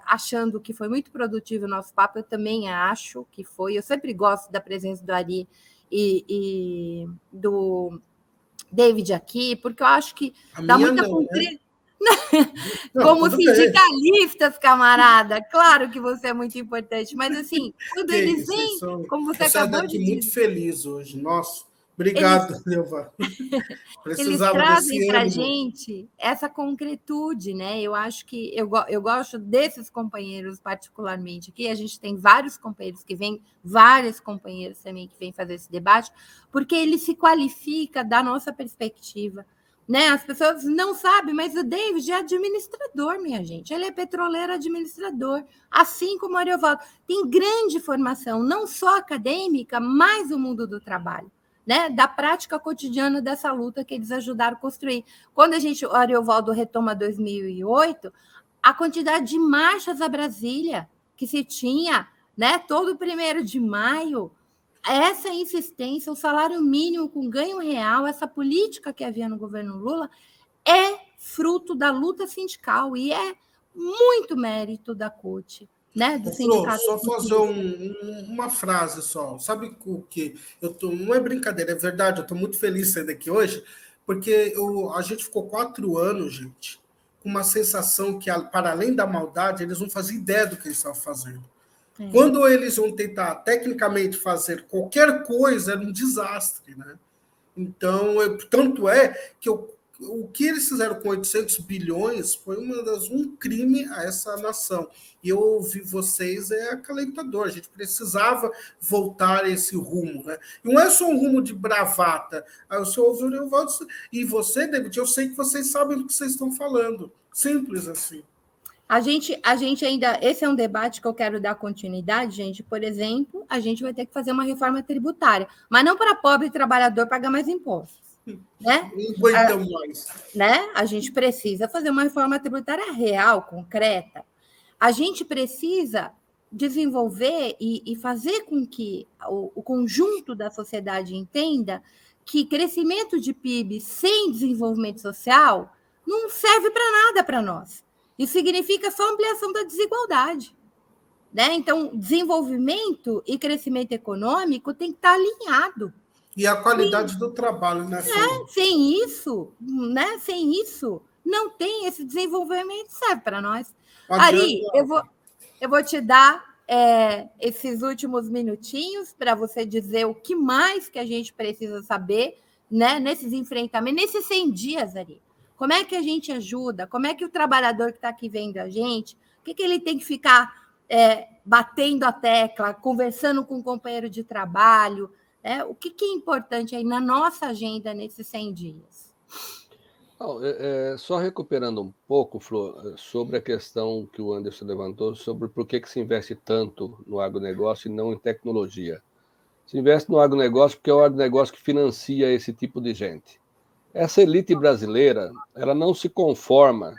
achando que foi muito produtivo o nosso papo. Eu também acho que foi. Eu sempre gosto da presença do Ari e do David aqui, porque eu acho que dá muita concretude. Como sindicalistas, camarada, claro que você é muito importante, mas assim, quando eles vêm, como você acabou de dizer... muito feliz hoje, nossa, obrigado, Neuva. Eles trazem para a gente essa concretude, né? Eu acho que eu gosto desses companheiros particularmente aqui, a gente tem vários companheiros que vêm, vários companheiros também que vêm fazer esse debate, porque ele se qualifica da nossa perspectiva. Né? As pessoas não sabem, mas o David é administrador, minha gente. Ele é petroleiro administrador, assim como o Ariovaldo. Tem grande formação, não só acadêmica, mas o mundo do trabalho, né? Da prática cotidiana dessa luta que eles ajudaram a construir. Quando o Ariovaldo retoma 2008, a quantidade de marchas a Brasília que se tinha, né? Todo 1º de maio, essa insistência, o salário mínimo com ganho real, essa política que havia no governo Lula, é fruto da luta sindical e é muito mérito da CUT, né? Do sindicato. Só fazer uma frase só. Sabe o que? Não é brincadeira, é verdade. Eu estou muito feliz de sair daqui hoje, porque a gente ficou 4 anos, gente, com uma sensação que, para além da maldade, eles não faziam ideia do que eles estavam fazendo. Quando eles vão tentar tecnicamente fazer qualquer coisa, era um desastre, né? Então, tanto é que o que eles fizeram com 800 bilhões foi um crime a essa nação. E eu ouvi vocês, é acalentador. A gente precisava voltar a esse rumo, né? E não é só um rumo de bravata. Aí o senhor ouviu o Ariovaldo e você, David, eu sei que vocês sabem do que vocês estão falando. Simples assim. A gente ainda... Esse é um debate que eu quero dar continuidade, gente. Por exemplo, a gente vai ter que fazer uma reforma tributária, mas não para pobre trabalhador pagar mais impostos. Né? Não aguentamos mais. Né? A gente precisa fazer uma reforma tributária real, concreta. A gente precisa desenvolver e fazer com que o conjunto da sociedade entenda que crescimento de PIB sem desenvolvimento social não serve para nada para nós. Isso significa só ampliação da desigualdade. Né? Então, desenvolvimento e crescimento econômico tem que estar alinhado. E a qualidade do trabalho, né? Sem isso, né? Sem isso, não tem esse desenvolvimento, serve para nós. Ari, eu vou te dar esses últimos minutinhos para você dizer o que mais que a gente precisa saber, né? Nesses enfrentamentos, nesses 100 dias, Ari. Como é que a gente ajuda? Como é que o trabalhador que está aqui vendo a gente, o que ele tem que ficar batendo a tecla, conversando com o companheiro de trabalho? O que é importante aí na nossa agenda nesses 100 dias? Só recuperando um pouco, Flor, sobre a questão que o Anderson levantou, sobre por que se investe tanto no agronegócio e não em tecnologia. Se investe no agronegócio porque é o agronegócio que financia esse tipo de gente. Essa elite brasileira, ela não se conforma,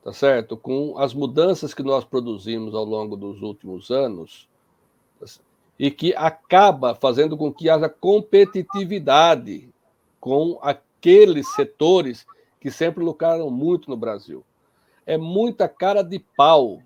tá certo, com as mudanças que nós produzimos ao longo dos últimos anos, e que acaba fazendo com que haja competitividade com aqueles setores que sempre lucraram muito no Brasil. É muita cara de pau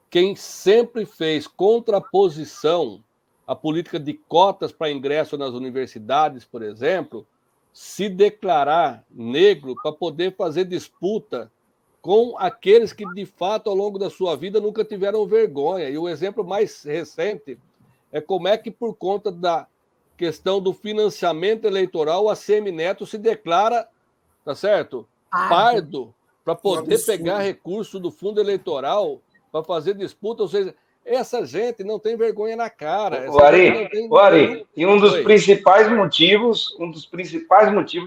quem sempre fez contraposição à política de cotas para ingresso nas universidades, por exemplo, se declarar negro para poder fazer disputa com aqueles que, de fato, ao longo da sua vida, nunca tiveram vergonha. E o exemplo mais recente é como é que, por conta da questão do financiamento eleitoral, a Semineto se declara, tá certo? Pardo, para poder pegar recurso do fundo eleitoral para fazer disputa. Ou seja, essa gente não tem vergonha na cara. Ari, e um dos principais motivos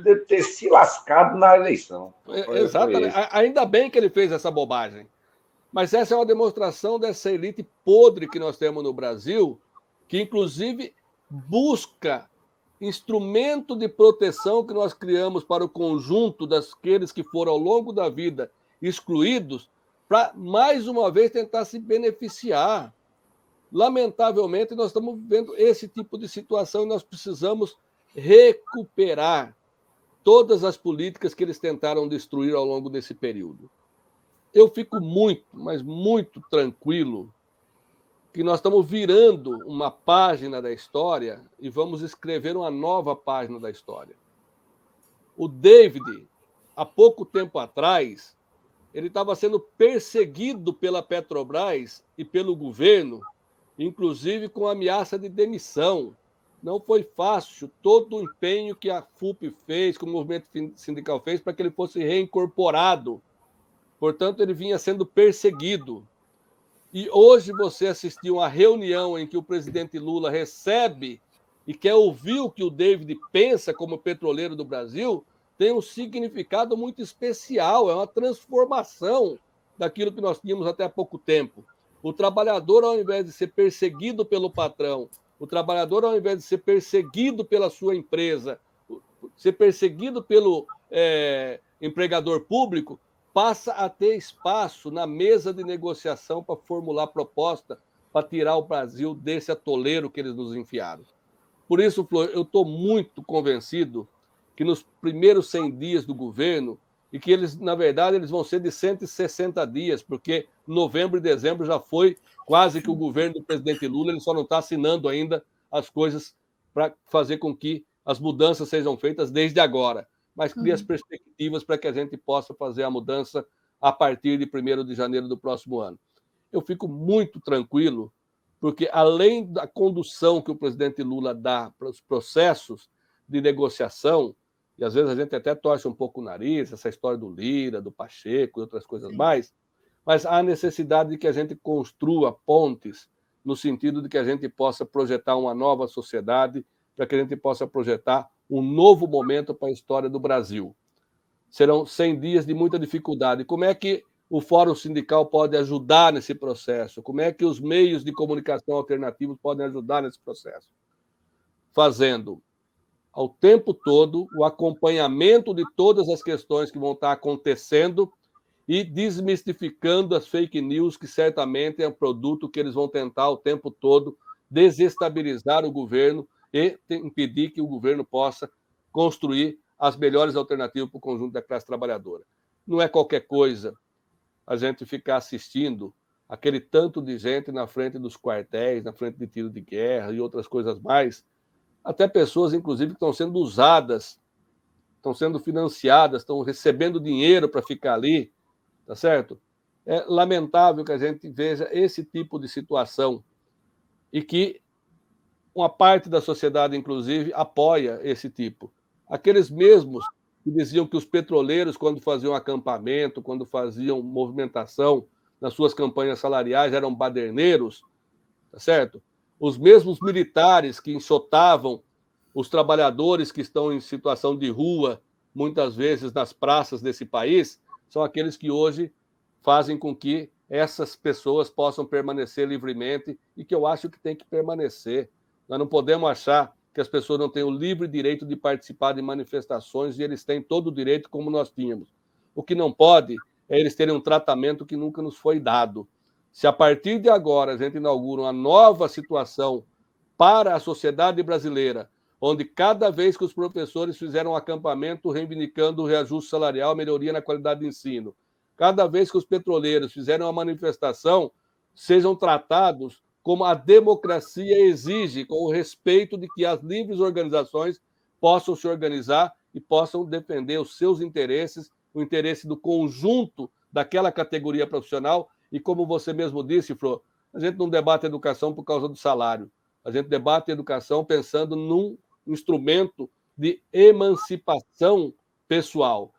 de ter se lascado na eleição. Exatamente. Ainda bem que ele fez essa bobagem. Mas essa é uma demonstração dessa elite podre que nós temos no Brasil, que, inclusive, busca instrumento de proteção que nós criamos para o conjunto daqueles que foram, ao longo da vida, excluídos, para, mais uma vez, tentar se beneficiar. Lamentavelmente, nós estamos vivendo esse tipo de situação e nós precisamos recuperar todas as políticas que eles tentaram destruir ao longo desse período. Eu fico muito, mas muito tranquilo que nós estamos virando uma página da história e vamos escrever uma nova página da história. O David, há pouco tempo atrás, ele estava sendo perseguido pela Petrobras e pelo governo, inclusive com ameaça de demissão. Não foi fácil todo o empenho que a FUP fez, que o movimento sindical fez, para que ele fosse reincorporado. Portanto, ele vinha sendo perseguido. E hoje você assistiu a uma reunião em que o presidente Lula recebe e quer ouvir o que o David pensa como petroleiro do Brasil, tem um significado muito especial, é uma transformação daquilo que nós tínhamos até há pouco tempo. O trabalhador, ao invés de ser perseguido pelo patrão, o trabalhador, ao invés de ser perseguido pela sua empresa, ser perseguido pelo empregador público, passa a ter espaço na mesa de negociação para formular proposta para tirar o Brasil desse atoleiro que eles nos enfiaram. Por isso, Flor, eu estou muito convencido que nos primeiros 100 dias do governo, e que eles, na verdade, eles vão ser de 160 dias, porque novembro e dezembro já foi quase que o governo do presidente Lula, ele só não está assinando ainda as coisas para fazer com que as mudanças sejam feitas desde agora, mas cria as perspectivas para que a gente possa fazer a mudança a partir de 1º de janeiro do próximo ano. Eu fico muito tranquilo, porque além da condução que o presidente Lula dá para os processos de negociação, e às vezes a gente até torce um pouco o nariz, essa história do Lira, do Pacheco e outras coisas mais, mas há necessidade de que a gente construa pontes no sentido de que a gente possa projetar uma nova sociedade, para que a gente possa projetar um novo momento para a história do Brasil. Serão 100 dias de muita dificuldade. Como é que o Fórum Sindical pode ajudar nesse processo? Como é que os meios de comunicação alternativos podem ajudar nesse processo? Fazendo ao tempo todo o acompanhamento de todas as questões que vão estar acontecendo e desmistificando as fake news, que certamente é um produto que eles vão tentar o tempo todo desestabilizar o governo e impedir que o governo possa construir as melhores alternativas para o conjunto da classe trabalhadora. Não é qualquer coisa a gente ficar assistindo aquele tanto de gente na frente dos quartéis, na frente de tiro de guerra e outras coisas mais, até pessoas, inclusive, que estão sendo usadas, estão sendo financiadas, estão recebendo dinheiro para ficar ali, tá certo? É lamentável que a gente veja esse tipo de situação e que uma parte da sociedade, inclusive, apoia esse tipo. Aqueles mesmos que diziam que os petroleiros, quando faziam acampamento, quando faziam movimentação nas suas campanhas salariais, eram baderneiros, tá certo? Os mesmos militares que enxotavam os trabalhadores que estão em situação de rua, muitas vezes nas praças desse país, são aqueles que hoje fazem com que essas pessoas possam permanecer livremente e que eu acho que tem que permanecer. Nós não podemos achar que as pessoas não têm o livre direito de participar de manifestações e eles têm todo o direito como nós tínhamos. O que não pode é eles terem um tratamento que nunca nos foi dado. Se a partir de agora a gente inaugura uma nova situação para a sociedade brasileira, onde cada vez que os professores fizeram um acampamento reivindicando o reajuste salarial, melhoria na qualidade de ensino, cada vez que os petroleiros fizeram uma manifestação, sejam tratados como a democracia exige, com o respeito de que as livres organizações possam se organizar e possam defender os seus interesses, o interesse do conjunto daquela categoria profissional. E como você mesmo disse, Flor, a gente não debate educação por causa do salário. A gente debate educação pensando num instrumento de emancipação pessoal.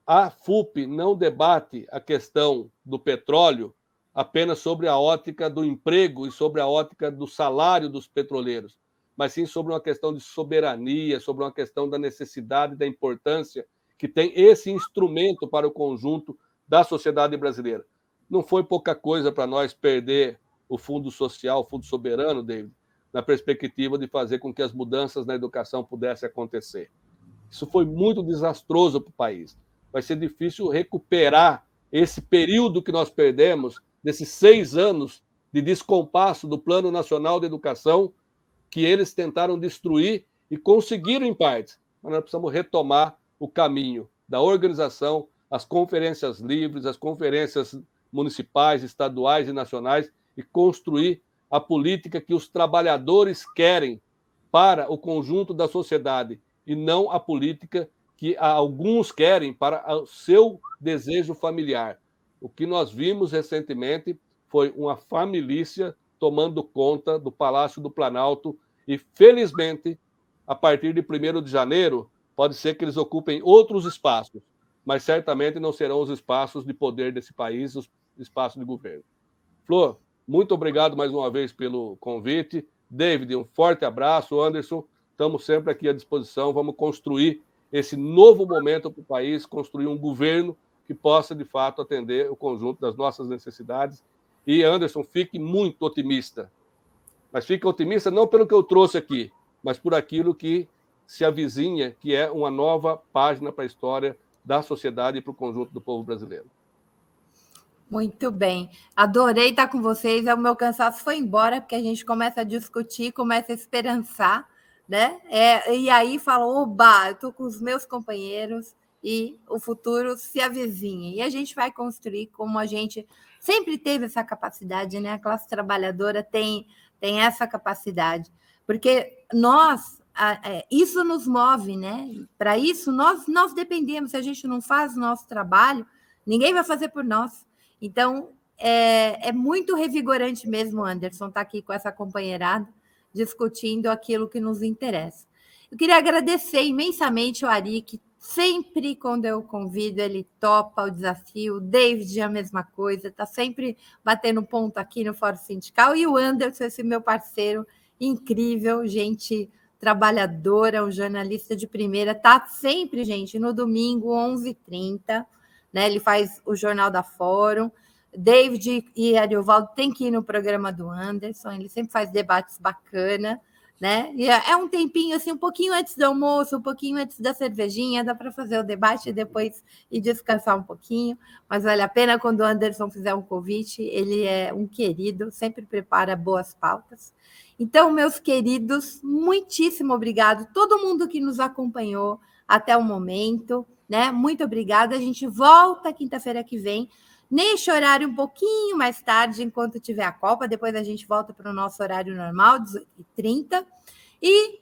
A FUP não debate a questão do petróleo apenas sobre a ótica do emprego e sobre a ótica do salário dos petroleiros, mas sim sobre uma questão de soberania, sobre uma questão da necessidade e da importância que tem esse instrumento para o conjunto da sociedade brasileira. Não foi pouca coisa para nós perder o Fundo Social, o Fundo Soberano, David, na perspectiva de fazer com que as mudanças na educação pudessem acontecer. Isso foi muito desastroso para o país. Vai ser difícil recuperar esse período que nós perdemos, desses 6 anos de descompasso do Plano Nacional de Educação, que eles tentaram destruir e conseguiram em partes, mas nós precisamos retomar o caminho da organização, as conferências livres, as conferências municipais, estaduais e nacionais, e construir a política que os trabalhadores querem para o conjunto da sociedade, e não a política que alguns querem para o seu desejo familiar. O que nós vimos recentemente foi uma família tomando conta do Palácio do Planalto e, felizmente, a partir de 1º de janeiro, pode ser que eles ocupem outros espaços, mas certamente não serão os espaços de poder desse país, os espaços de governo. Flor, muito obrigado mais uma vez pelo convite. David, um forte abraço. Anderson, estamos sempre aqui à disposição. Vamos construir esse novo momento para o país, construir um governo que possa, de fato, atender o conjunto das nossas necessidades. E, Anderson, fique muito otimista. Mas fique otimista não pelo que eu trouxe aqui, mas por aquilo que se avizinha, que é uma nova página para a história da sociedade e para o conjunto do povo brasileiro. Muito bem. Adorei estar com vocês. O meu cansaço foi embora, porque a gente começa a discutir, começa a esperançar, né? E aí fala, oba, eu estou com os meus companheiros e o futuro se avizinha. E a gente vai construir como a gente sempre teve essa capacidade, né? A classe trabalhadora tem essa capacidade. Porque isso nos move, né? Para isso, nós dependemos. Se a gente não faz o nosso trabalho, ninguém vai fazer por nós. Então, é muito revigorante mesmo, Anderson, estar aqui com essa companheirada, discutindo aquilo que nos interessa. Eu queria agradecer imensamente o Ari, que sempre, quando eu convido, ele topa o desafio. O David, a mesma coisa, está sempre batendo ponto aqui no Fórum Sindical. E o Anderson, esse meu parceiro incrível, gente trabalhadora, um jornalista de primeira, está sempre, gente, no domingo, 11h30, né? Ele faz o Jornal da Fórum. David e Ariovaldo têm que ir no programa do Anderson, ele sempre faz debates bacanas, né? E é um tempinho, assim, um pouquinho antes do almoço, um pouquinho antes da cervejinha, dá para fazer o debate e depois ir descansar um pouquinho, mas vale a pena quando o Anderson fizer um convite, ele é um querido, sempre prepara boas pautas. Então, meus queridos, muitíssimo obrigado, todo mundo que nos acompanhou até o momento, né? Muito obrigada, a gente volta quinta-feira que vem, neste horário um pouquinho mais tarde, enquanto tiver a Copa, depois a gente volta para o nosso horário normal, 18h30, e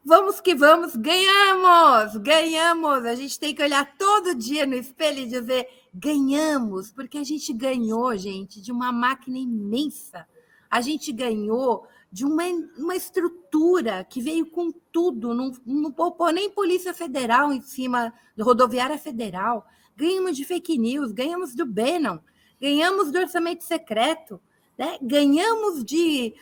vamos que vamos, ganhamos, a gente tem que olhar todo dia no espelho e dizer, ganhamos, porque a gente ganhou, gente, de uma máquina imensa, a gente ganhou de uma estrutura que veio com tudo, não poupou nem Polícia Federal em cima, Rodoviária Federal, ganhamos de fake news, ganhamos do Bannon, ganhamos do orçamento secreto, né? Ganhamos de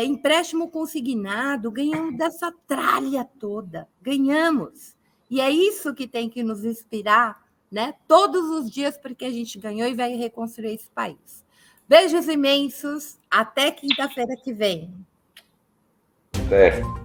empréstimo consignado, ganhamos dessa tralha toda, ganhamos. E é isso que tem que nos inspirar, né? Todos os dias, porque a gente ganhou e vai reconstruir esse país. Beijos imensos, até quinta-feira que vem. Certo.